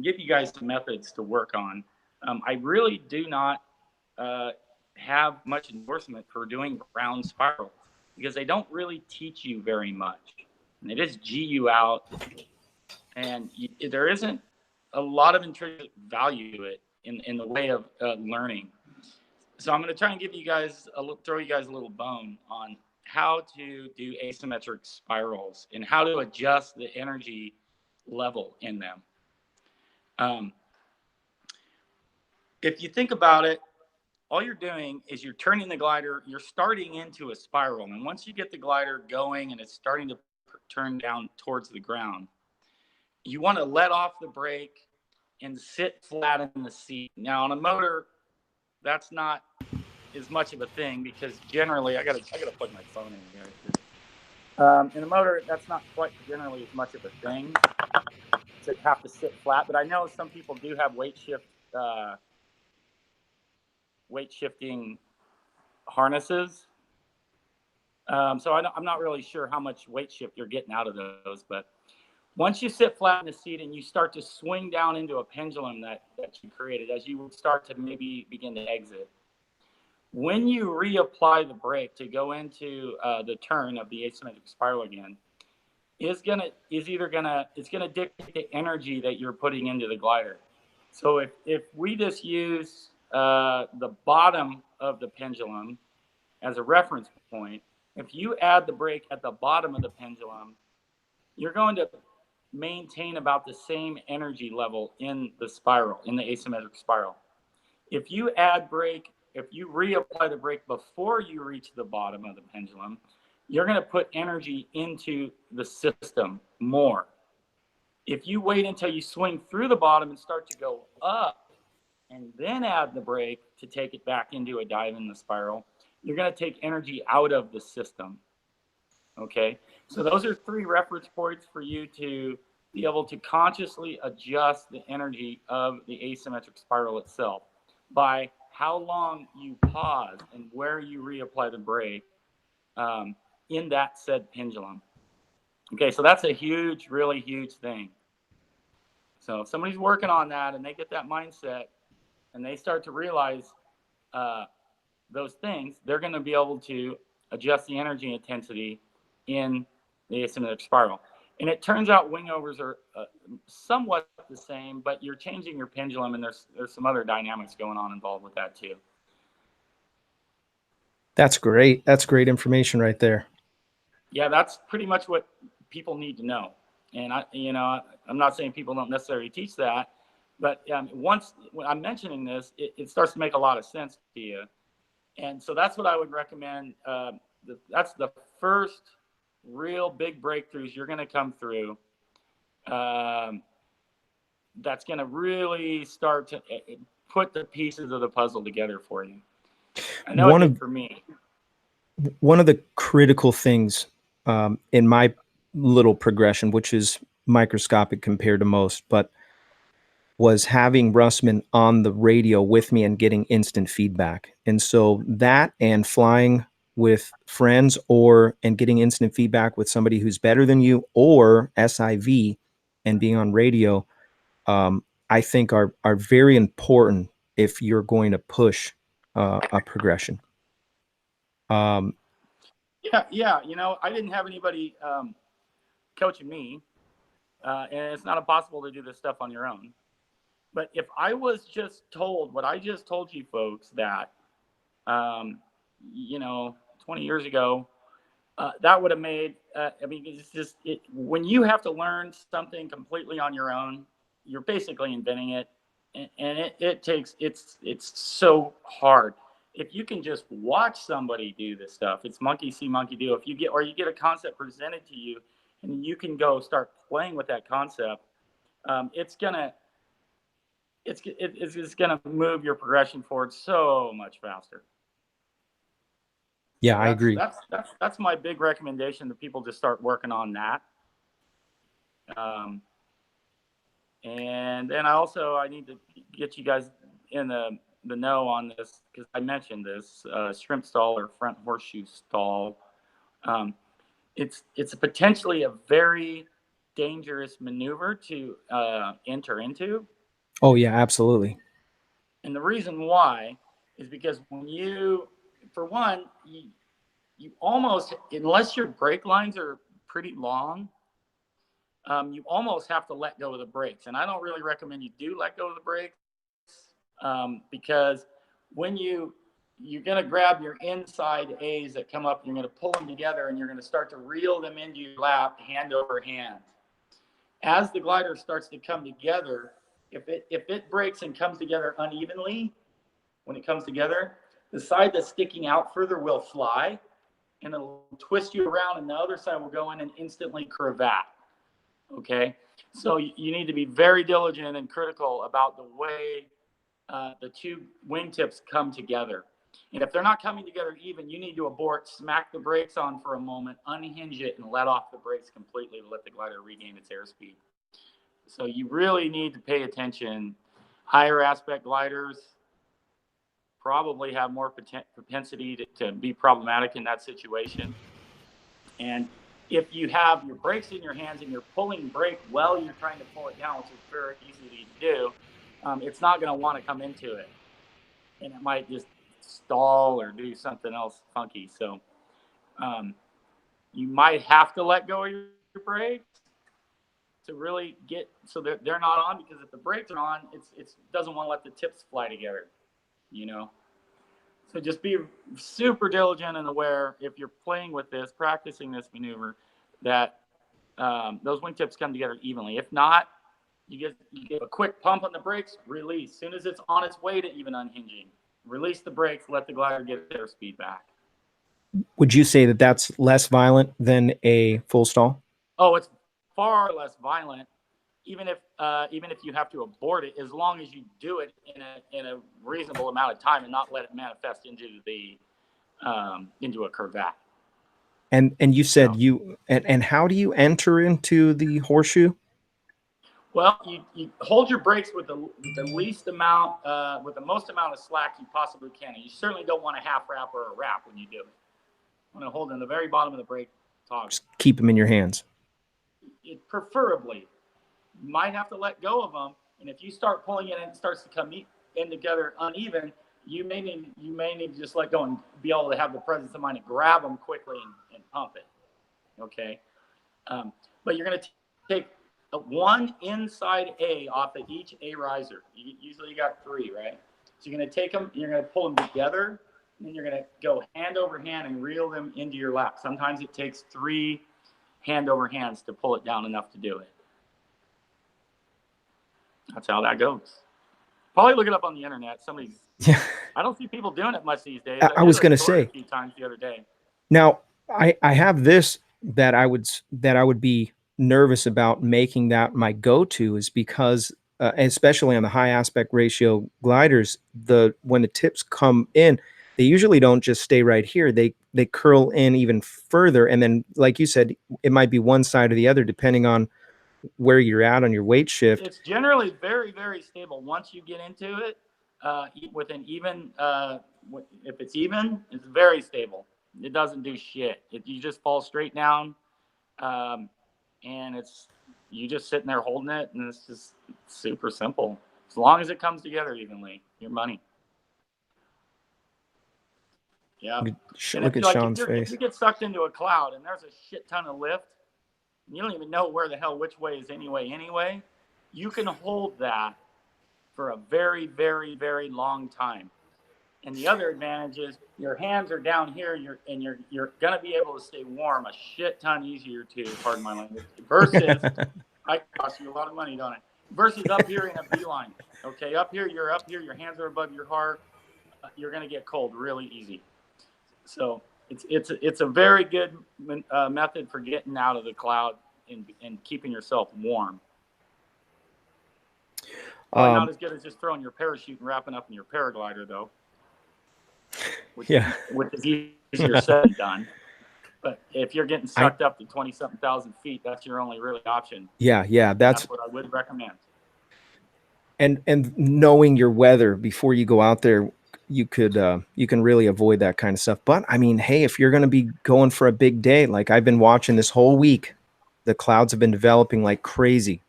B: give you guys some methods to work on. I really do not have much endorsement for doing round spirals because they don't really teach you very much. And they just G you out, and there isn't a lot of intrinsic value to it in the way of learning. So I'm going to try and throw you guys a little bone on how to do asymmetric spirals and how to adjust the energy level in them. If you think about it, all you're doing is you're turning the glider, you're starting into a spiral. And once you get the glider going and it's starting to turn down towards the ground, you want to let off the brake and sit flat in the seat. Now on a motor, that's not as much of a thing because generally I gotta plug my phone in here. In a motor, that's not quite generally as much of a thing to have to sit flat. But I know some people do have weight shifting harnesses. So I'm not really sure how much weight shift you're getting out of those. But once you sit flat in the seat and you start to swing down into a pendulum that you created as you would start to maybe begin to exit, when you reapply the brake to go into the turn of the asymmetric spiral again, it's gonna dictate the energy that you're putting into the glider. So if we just use the bottom of the pendulum as a reference point, if you add the brake at the bottom of the pendulum, you're going to maintain about the same energy level in the spiral, in the asymmetric spiral. If you reapply the brake before you reach the bottom of the pendulum, you're going to put energy into the system more. If you wait until you swing through the bottom and start to go up and then add the brake to take it back into a dive in the spiral, you're going to take energy out of the system. Okay, so those are 3 reference points for you to be able to consciously adjust the energy of the asymmetric spiral itself by how long you pause and where you reapply the brake in that said pendulum. Okay, so that's a huge, really huge thing. So if somebody's working on that and they get that mindset and they start to realize those things, they're going to be able to adjust the energy intensity in the asymmetric spiral. And it turns out wingovers are somewhat the same, but you're changing your pendulum, and there's some other dynamics going on involved with that too.
A: That's great. That's great information right there.
B: Yeah, that's pretty much what people need to know. And I'm not saying people don't necessarily teach that, but once when I'm mentioning this, it starts to make a lot of sense to you. And so that's what I would recommend. That's the first real big breakthroughs you're going to come through. That's going to really start to put the pieces of the puzzle together for you. I know it did for me.
A: One of the critical things in my little progression, which is microscopic compared to most, but was having Russman on the radio with me and getting instant feedback. And so that and flying with friends and getting instant feedback with somebody who's better than you or SIV and being on radio, I think are very important if you're going to push a progression.
B: Yeah. I didn't have anybody coaching me, and it's not impossible to do this stuff on your own. But if I was just told what I just told you folks that, 20 years ago, that would have made, it's just, when you have to learn something completely on your own, you're basically inventing it. And it's so hard. If you can just watch somebody do this stuff, it's monkey see, monkey do. If you get a concept presented to you and you can go start playing with that concept, it's gonna move your progression forward so much faster.
A: Yeah, I agree.
B: That's my big recommendation to people, to start working on that. And then I need to get you guys in the know on this, because I mentioned this shrimp stall or front horseshoe stall. It's potentially a very dangerous maneuver to enter into.
A: Oh yeah, absolutely.
B: And the reason why is because when you almost, unless your brake lines are pretty long, you almost have to let go of the brakes. And I don't really recommend you do let go of the brakes, because when you're going to grab your inside A's that come up, and you're going to pull them together, and you're going to start to reel them into your lap, hand over hand. As the glider starts to come together, if it breaks and comes together unevenly, when it comes together, the side that's sticking out further will fly, and it'll twist you around, and the other side will go in and instantly cravat. Okay, so you need to be very diligent and critical about the way the two wingtips come together. And if they're not coming together even, you need to abort, smack the brakes on for a moment, unhinge it, and let off the brakes completely to let the glider regain its airspeed. So you really need to pay attention. Higher aspect gliders probably have more propensity to be problematic in that situation. And if you have your brakes in your hands and you're pulling brake while you're trying to pull it down, which is very easy to do, it's not going to want to come into it. And it might just stall or do something else funky. So you might have to let go of your brakes to really get, so they're not on, because if the brakes are on, it doesn't want to let the tips fly together, So just be super diligent and aware, if you're playing with this, practicing this maneuver, that those wingtips come together evenly. If not, you get a quick pump on the brakes, release. As soon as it's on its way to even unhinging, release the brakes, let the glider get their speed back.
A: Would you say that that's less violent than a full stall?
B: Oh, it's far less violent, even if you have to abort it, as long as you do it in a reasonable amount of time and not let it manifest into a cravat.
A: And you said and how do you enter into the horseshoe?
B: Well, you hold your brakes with the least amount, with the most amount of slack you possibly can. And you certainly don't want a half wrap or a wrap when you do it. want to hold in the very bottom of the brake toggle.
A: Just keep them in your hands.
B: It preferably, you might have to let go of them, and if you start pulling it and it starts to come in together uneven, you may need to just let go and be able to have the presence of mind to grab them quickly and pump it. Okay, but you're going to take one inside A off of each A riser. Usually you got 3, right? So you're going to take them, you're going to pull them together, and then you're going to go hand over hand and reel them into your lap. Sometimes it takes 3 hand over hands to pull it down enough to do it. That's how that goes. Probably look it up on the internet.
A: Yeah.
B: I don't see people doing it much these days.
A: I was going to say
B: a few times the other day.
A: Now, I have this that I would be nervous about making that my go-to is because, especially on the high aspect ratio gliders, when the tips come in, they usually don't just stay right here. They curl in even further, and then, like you said, it might be one side or the other depending on where you're at on your weight shift.
B: It's generally very, very stable once you get into it. With an even, if it's even, it's very stable. It doesn't do shit. You just fall straight down, and you just sitting there holding it, and it's just super simple. As long as it comes together evenly, your money. Yeah.
A: Look at Sean's face.
B: If you get sucked into a cloud and there's a shit ton of lift, and you don't even know where the hell which way is anyway, you can hold that for a very, very, very long time. And the other advantage is your hands are down here, and you're going to be able to stay warm a shit ton easier too, pardon my language, versus, I cost you a lot of money, don't it? Versus up here in a beeline. Okay, up here, your hands are above your heart, you're going to get cold really easy. So it's a very good method for getting out of the cloud and keeping yourself warm. Not as good as just throwing your parachute and wrapping up in your paraglider, though. Which is easier said than done. But if you're getting sucked up to 20-something thousand feet, that's your only really option.
A: Yeah, that's
B: what I would recommend.
A: And knowing your weather before you go out there, you can really avoid that kind of stuff. But I mean, hey, if you're going to be going for a big day, like I've been watching this whole week, the clouds have been developing like crazy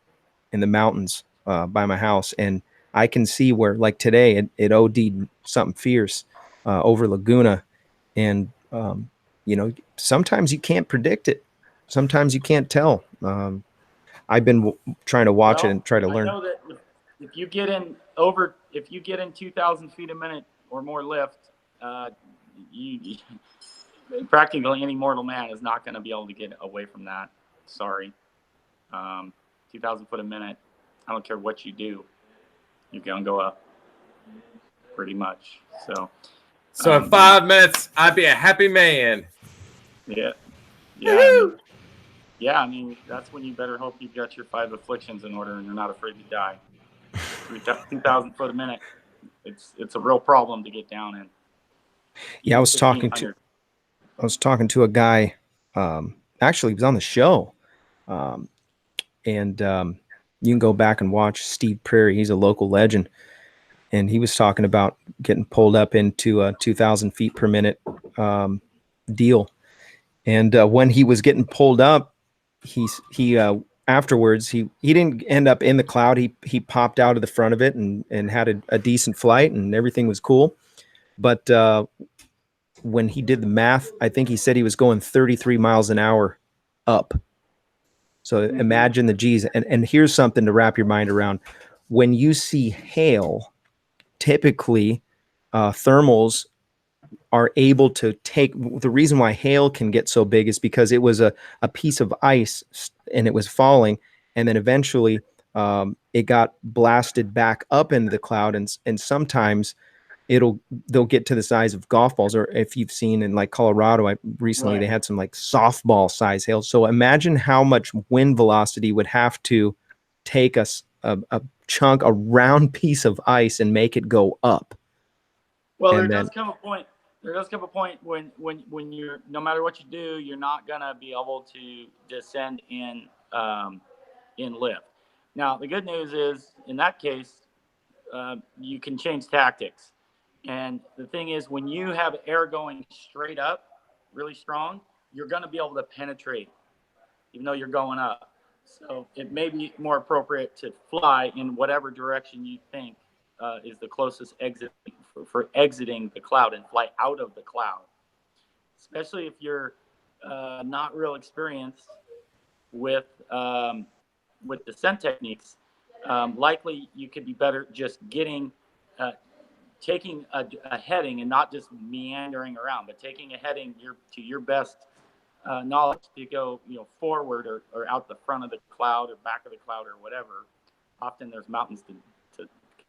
A: in the mountains by my house, and I can see where, like today, it OD'd something fierce over Laguna, and sometimes you can't predict it, sometimes you can't tell. I've been trying to watch it and try to learn.
B: I know that if you get in 2,000 feet a minute or more lift, you practically any mortal man is not going to be able to get away from that. Sorry. 2,000 foot a minute, I don't care what you do, you're going to go up pretty much. So
C: in 5 minutes, I'd be a happy man.
B: Yeah. I mean, that's when you better hope you've got your 5 afflictions in order and you're not afraid to die. 2,000 foot a minute, it's a real problem to get down in.
A: Yeah, I was talking to a guy, actually he was on the show, and you can go back and watch Steve Prairie. He's a local legend, and he was talking about getting pulled up into a 2,000 feet per minute deal. And when he was getting pulled up, he afterwards he didn't end up in the cloud. He popped out of the front of it and had a decent flight, and everything was cool. But when he did the math, I think he said he was going 33 miles an hour up. So imagine the G's. And here's something to wrap your mind around. When you see hail, typically thermals are able to take, the reason why hail can get so big is because it was a piece of ice and it was falling, and then eventually it got blasted back up into the cloud, and sometimes they'll get to the size of golf balls, or if you've seen in like Colorado recently, they had some like softball size hail. So imagine how much wind velocity would have to take a chunk, a round piece of ice, and make it go up.
B: Well, there does come a point when you're, no matter what you do, you're not gonna be able to descend in lift. Now, the good news is, in that case, you can change tactics. And the thing is, when you have air going straight up, really strong, you're going to be able to penetrate, even though you're going up. So it may be more appropriate to fly in whatever direction you think is the closest exit for exiting the cloud, and fly out of the cloud. Especially if you're not real experienced with descent techniques, likely you could be better just taking a heading and not just meandering around, but taking a heading to your best knowledge to go, forward or out the front of the cloud or back of the cloud or whatever. Often there's mountains to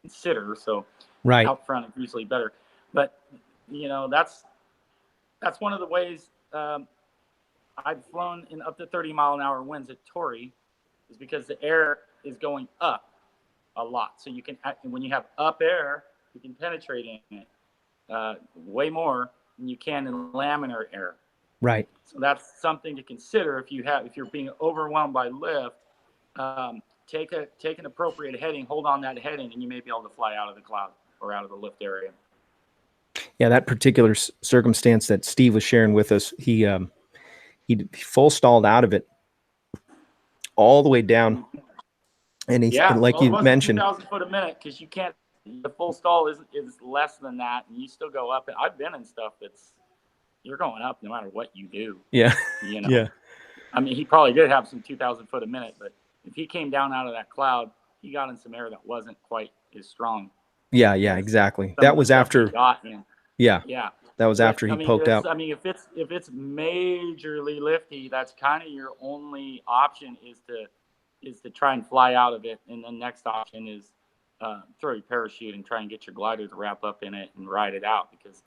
B: consider, so
A: right
B: out front is usually better. But that's one of the ways I've flown in up to 30-mile-an-hour winds at Torrey, is because the air is going up a lot. So you can, when you have up air, you can penetrate in it way more than you can in laminar air.
A: Right.
B: So that's something to consider if you're being overwhelmed by lift. Take an appropriate heading, hold on that heading, and you may be able to fly out of the cloud or out of the lift area.
A: Yeah, that particular circumstance that Steve was sharing with us, he full stalled out of it all the way down, and you mentioned,
B: 2,000 foot a minute, because you can't. The full stall is less than that, and you still go up. And I've been in stuff you're going up no matter what you do.
A: Yeah,
B: Yeah. I mean, he probably did have some 2,000 foot a minute, but if he came down out of that cloud, he got in some air that wasn't quite as strong.
A: Yeah, exactly. That was after. Yeah. That was after he poked out.
B: I mean, if it's majorly lifty, that's kind of your only option is to try and fly out of it, and the next option is throw your parachute and try and get your glider to wrap up in it and ride it out, because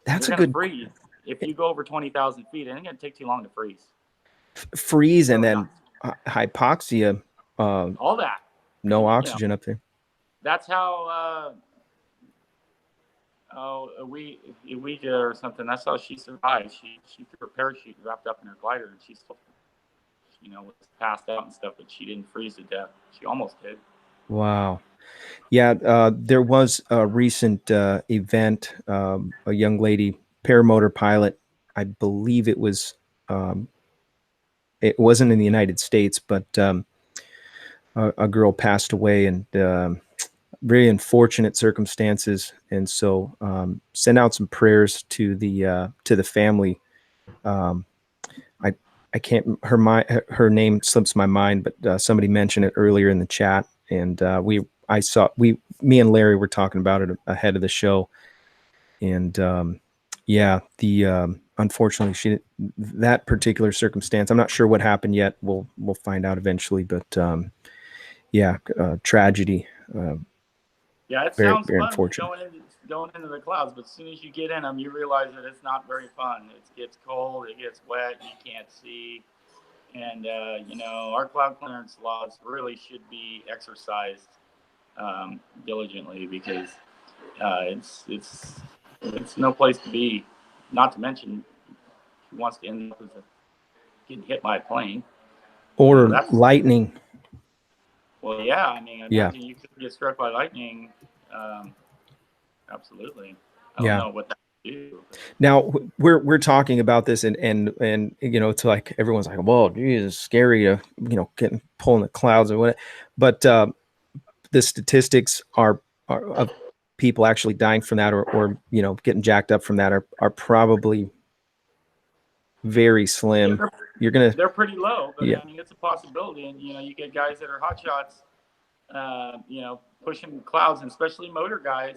A: that's
B: you're
A: a good
B: freeze. If you go over 20,000 feet, it ain't gonna take too long to freeze.
A: And then hypoxia.
B: All that.
A: No oxygen up there.
B: That's how. Ouija or something. That's how she survived. She threw her parachute wrapped up in her glider, and she still, was passed out and stuff, but she didn't freeze to death. She almost did.
A: Wow. Yeah, there was a recent event. A young lady, paramotor pilot. I believe it was. It wasn't in the United States, but a girl passed away, and very unfortunate circumstances. And so send out some prayers to the family. I can't, her name slips my mind, but somebody mentioned it earlier in the chat, and me and Larry were talking about it ahead of the show. And unfortunately, that particular circumstance, I'm not sure what happened yet. We'll find out eventually, but tragedy.
B: Yeah, it sounds very fun unfortunate. Going into the clouds, but as soon as you get in them, you realize that it's not very fun. It gets cold, it gets wet, you can't see, and our cloud clearance laws really should be exercised diligently, because it's no place to be. Not to mention, who wants to end up getting hit by a plane
A: or lightning?
B: Well, yeah. I mean, imagine you could get struck by lightning. Absolutely. I don't know what that would do.
A: Now we're talking about this, and it's like everyone's like, "Whoa, geez, it's scary to getting pulled in the clouds or what." But the statistics are of people actually dying from that, or getting jacked up from that are probably very slim.
B: Yeah, they're pretty low, but I mean, it's a possibility. And you get guys that are hot shots, pushing clouds, and especially motor guys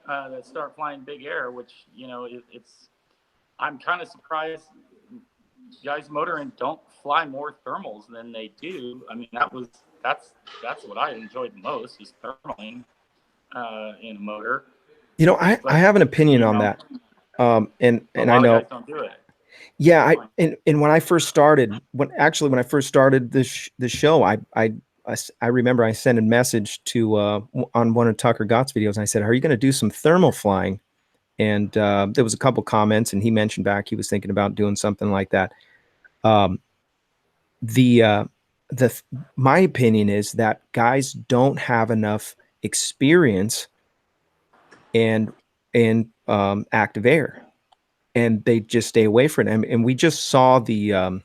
B: that start flying big air, which I'm kind of surprised guys motoring don't fly more thermals than they do. I mean, that's what I enjoyed the most, is thermaling in a motor.
A: I have an opinion on that. And I know
B: guys don't do it.
A: Yeah, and when I first started, when I first started this show, I remember I sent a message to on one of Tucker Gott's videos, and I said, "Are you going to do some thermal flying?" And there was a couple comments, and he mentioned back he was thinking about doing something like that. My opinion is that guys don't have enough experience in active air. and they just stay away from it. And we just saw the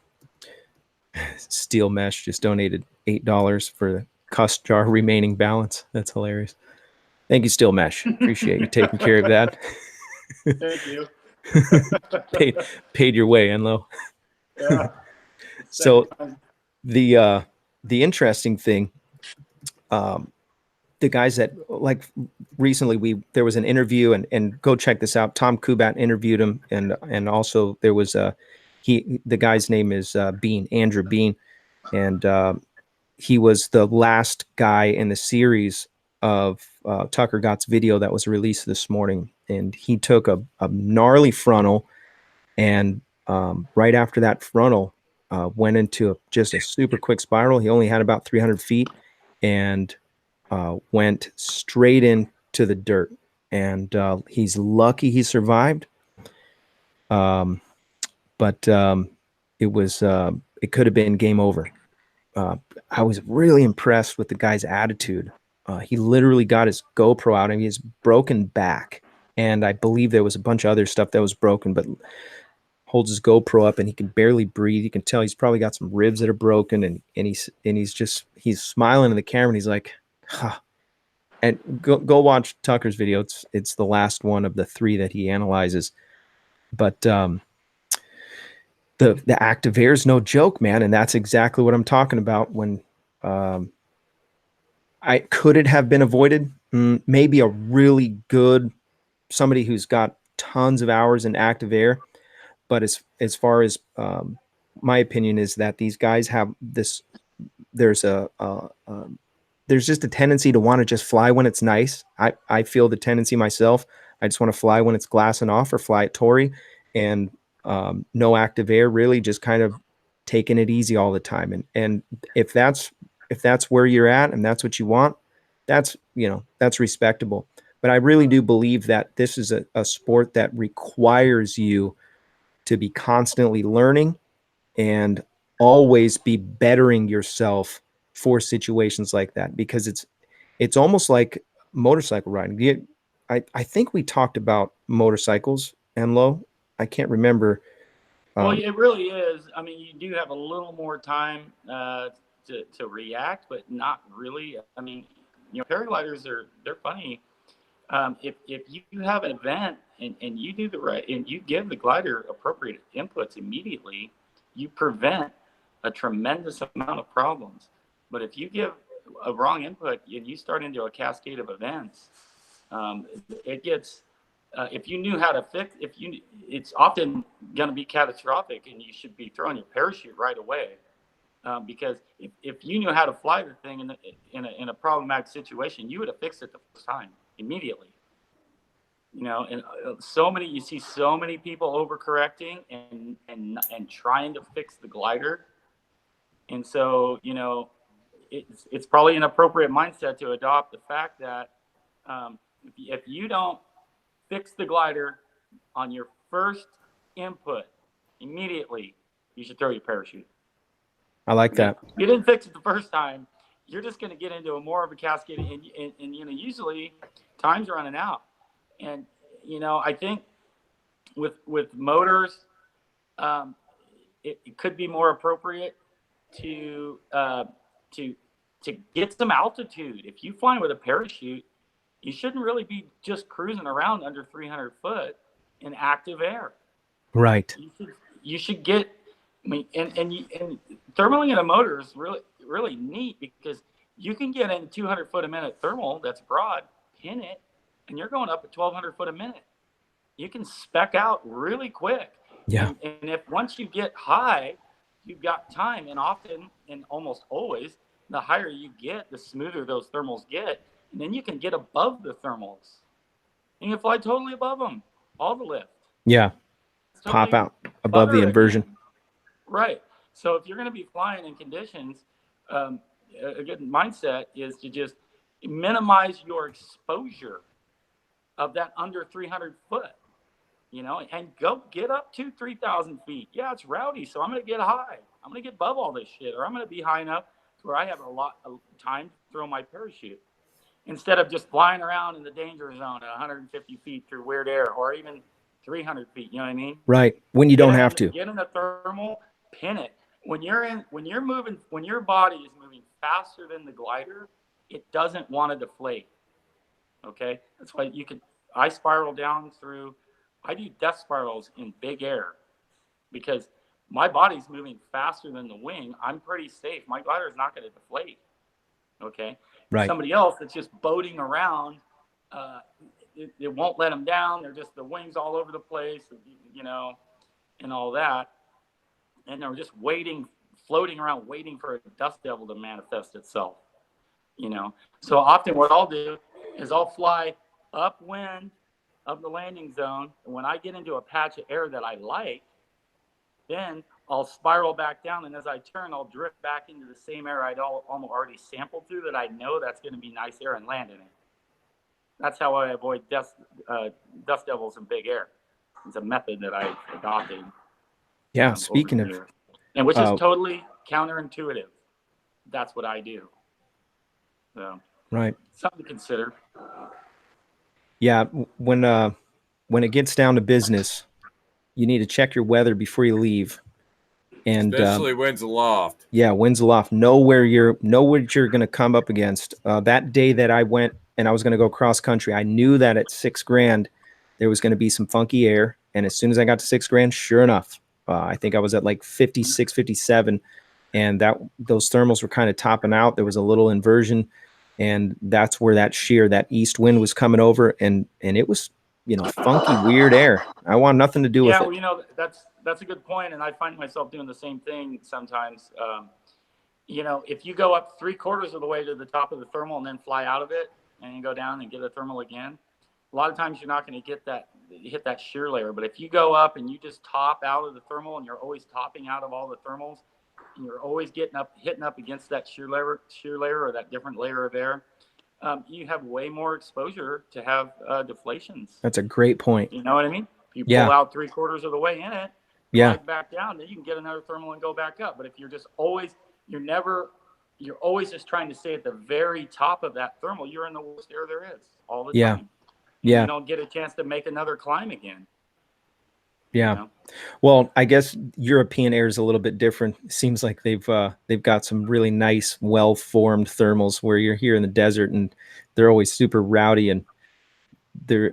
A: Steel Mesh just donated $8 for the cuss jar remaining balance. That's hilarious. Thank you, Steel Mesh. Appreciate you taking care of that.
B: Thank you.
A: paid your way, Enleau.
B: Yeah.
A: So the interesting thing, the guys that, like, recently there was an interview, and go check this out. Tom Kubat interviewed him, and also there was the guy's name is Andrew Bean, and he was the last guy in the series of Tucker Gott's video that was released this morning, and he took a gnarly frontal, and right after that frontal went into just a super quick spiral. He only had about 300 feet and went straight into the dirt, and he's lucky he survived. But it could have been game over. I was really impressed with the guy's attitude. He literally got his GoPro out, and he has broken back, and I believe there was a bunch of other stuff that was broken, but holds his GoPro up and he can barely breathe. You can tell he's probably got some ribs that are broken, and he's smiling in the camera, and he's like, huh. And go watch Tucker's video. It's the last one of the 3 that he analyzes. But the active air is no joke, man, and that's exactly what I'm talking about. When could it have been avoided? Maybe a really good somebody who's got tons of hours in active air. But as far as my opinion is that these guys have this, there's just a tendency to want to just fly when it's nice. I feel the tendency myself. I just want to fly when it's glassing off, or fly at Torrey, and no active air, really just kind of taking it easy all the time. And if that's where you're at and that's what you want, that's respectable. But I really do believe that this is a sport that requires you to be constantly learning and always be bettering yourself for situations like that, because it's almost like motorcycle riding. I think we talked about motorcycles, Enleau. I can't remember.
B: Well, it really is. I mean, you do have a little more time to react, but not really. I mean, paragliders they're funny. If you have an event and you do the right, and you give the glider appropriate inputs immediately, you prevent a tremendous amount of problems. But if you give a wrong input and you start into a cascade of events, it gets. If you knew how to fix, it's often going to be catastrophic, and you should be throwing your parachute right away. Because if you knew how to fly the thing in a problematic situation, you would have fixed it the first time immediately. And you see so many people overcorrecting and trying to fix the glider, and so it's probably an appropriate mindset to adopt the fact that if you don't fix the glider on your first input immediately, you should throw your parachute.
A: I like that.
B: If you didn't fix it the first time, you're just going to get into more of a cascade, and usually time's running out. And I think with motors, it could be more appropriate to get some altitude. If you fly with a parachute, you shouldn't really be just cruising around under 300 foot in active air.
A: Right.
B: You should get. I mean, and thermaling in a motor is really neat, because you can get in 200 foot a minute thermal that's broad, pin it, and you're going up at 1,200 foot a minute. You can spec out really quick.
A: Yeah.
B: And if once you get high, you've got time, and often and almost always, the higher you get, the smoother those thermals get, and then you can get above the thermals. And you can fly totally above them, all the lift.
A: Yeah.
B: Totally
A: pop out above the inversion.
B: Again. Right. So if you're going to be flying in conditions, a good mindset is to just minimize your exposure of that under 300 foot, and go get up to 3,000 feet. Yeah, it's rowdy, so I'm going to get high. I'm going to get above all this shit, or I'm going to be high enough to where I have a lot of time to throw my parachute, instead of just flying around in the danger zone at 150 feet through weird air, or even 300 feet. You know what I mean?
A: Right. When you don't have to.
B: Get in a thermal, pin it. When your body is moving faster than the glider, it doesn't want to deflate. Okay. That's why I spiral down through, I do death spirals in big air because my body's moving faster than the wing. I'm pretty safe. My glider is not going to deflate. Okay.
A: Right.
B: Somebody else that's just boating around, it won't let them down. They're just the wings all over the place, you know, and all that. And they're just floating around, waiting for a dust devil to manifest itself, you know. So often what I'll do is I'll fly upwind of the landing zone. And when I get into a patch of air that I like, then I'll spiral back down. And as I turn, I'll drift back into the same air I'd almost already sampled through that I know that's going to be nice air and land in it. That's how I avoid dust devils in big air. It's a method that I adopted.
A: Yeah, speaking of,
B: and which is totally counterintuitive. That's what I do. So,
A: right.
B: Something to consider.
A: Yeah, when it gets down to business, you need to check your weather before you leave. And
C: especially winds aloft.
A: Yeah, winds aloft. Know what you're going to come up against. That day that I went and I was going to go cross country, I knew that at $6,000 there was going to be some funky air. And as soon as I got to $6,000, sure enough, I think I was at like 56, 57, and those thermals were kind of topping out. There was a little inversion, and that's where that east wind was coming over, and it was, you know, funky, weird air. I want nothing to do with it.
B: Yeah, well, you know, that's a good point, and I find myself doing the same thing sometimes. You know, if you go up 3/4 of the way to the top of the thermal and then fly out of it, and you go down and get a thermal again, a lot of times you're not going to hit that shear layer. But if you go up and you just top out of the thermal, and you're always topping out of all the thermals, and you're always hitting up against that shear layer or that different layer of air, you have way more exposure to have deflations.
A: That's a great point.
B: You know what I mean? You pull out 3/4 of the way in it, slide back down, then you can get another thermal and go back up. But if you're always just trying to stay at the very top of that thermal, you're in the worst air there is all the time. You don't get a chance to make another climb again.
A: Yeah.
B: You know?
A: Well, I guess European air is a little bit different. It seems like they've got some really nice, well-formed thermals where you're here in the desert and they're always super rowdy, and they're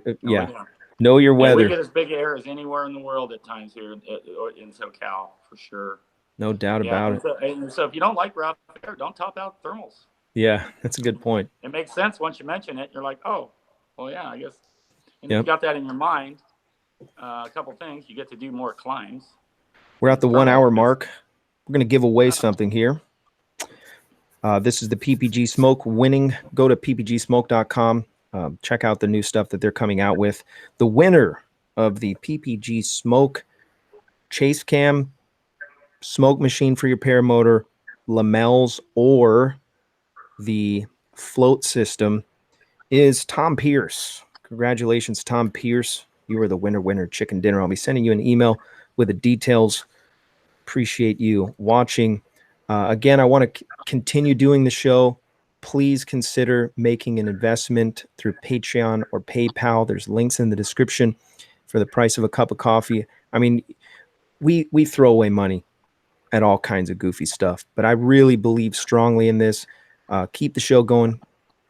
A: know your weather.
B: We get as big air as anywhere in the world at times here in SoCal, for sure.
A: No doubt about it.
B: And so if you don't like rough air, don't top out thermals.
A: Yeah, that's a good point.
B: It makes sense once you mention it. You're like, oh, well, yeah, I guess. And if you got that in your mind, a couple things, you get to do more climbs.
A: We're at the 1 hour mark. We're going to give away something here. This is the PPG Smoke winning. Go to ppgsmoke.com. Check out the new stuff that they're coming out with. The winner of the PPG Smoke Chase Cam smoke machine for your paramotor, lamels, or the float system is Tom Pierce. Congratulations, Tom Pierce. You are the winner, chicken dinner. I'll be sending you an email with the details. Appreciate you watching. Again, I want to continue doing the show. Please consider making an investment through Patreon or PayPal. There's links in the description for the price of a cup of coffee. I mean, we throw away money at all kinds of goofy stuff, but I really believe strongly in this. Keep the show going.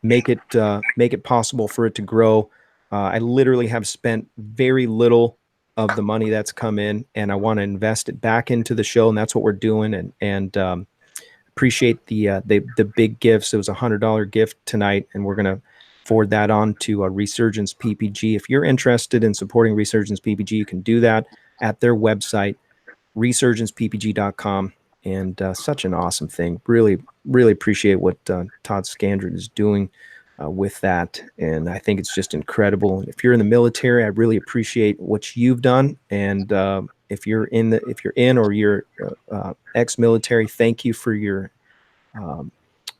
A: Make it possible for it to grow. I literally have spent very little of the money that's come in, and I want to invest it back into the show, and that's what we're doing. And appreciate the big gifts. It was $100 gift tonight, and we're gonna forward that on to Resurgence PPG. If you're interested in supporting Resurgence PPG, you can do that at their website, resurgenceppg.com. And such an awesome thing. Really, really appreciate what Todd Scandrett is doing with that. And I think it's just incredible. And if you're in the military, I really appreciate what you've done. And if you're in or you're ex-military, thank you for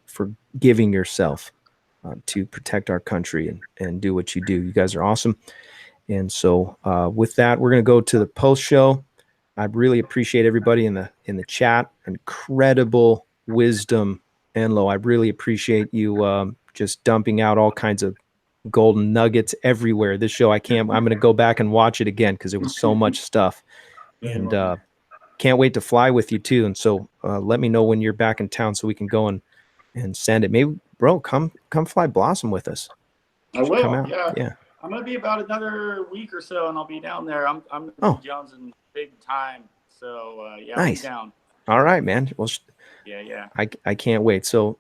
A: for giving yourself to protect our country and do what you do. You guys are awesome. And so with that, we're going to go to the post show. I really appreciate everybody in the chat. Incredible wisdom, Enleau. I really appreciate you just dumping out all kinds of golden nuggets everywhere. This show, I'm going to go back and watch it again because it was so much stuff. And can't wait to fly with you too. And so let me know when you're back in town so we can go and send it. Maybe, bro, come fly Blossom with us.
B: I will.
A: Come out.
B: Yeah. I'm going to be about another week or so, and I'll be down there. I'm jonesing big time. So,
A: nice.
B: I'll be down.
A: All right, man. Well, I can't wait. So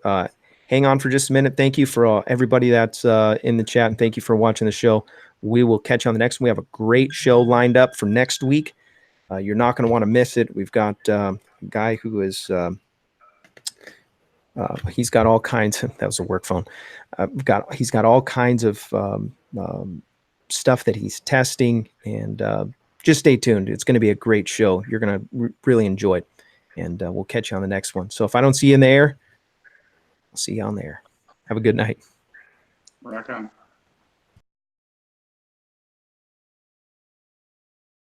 A: hang on for just a minute. Thank you for everybody that's in the chat, and thank you for watching the show. We will catch you on the next one. We have a great show lined up for next week. You're not going to want to miss it. We've got a guy who is he's got all kinds of, that was a work phone. He's got all kinds of stuff that he's testing, and just stay tuned. It's going to be a great show. You're going to really enjoy it, and we'll catch you on the next one. So if I don't see you in the air, I'll see you on there. Have a good night.
B: Rock on.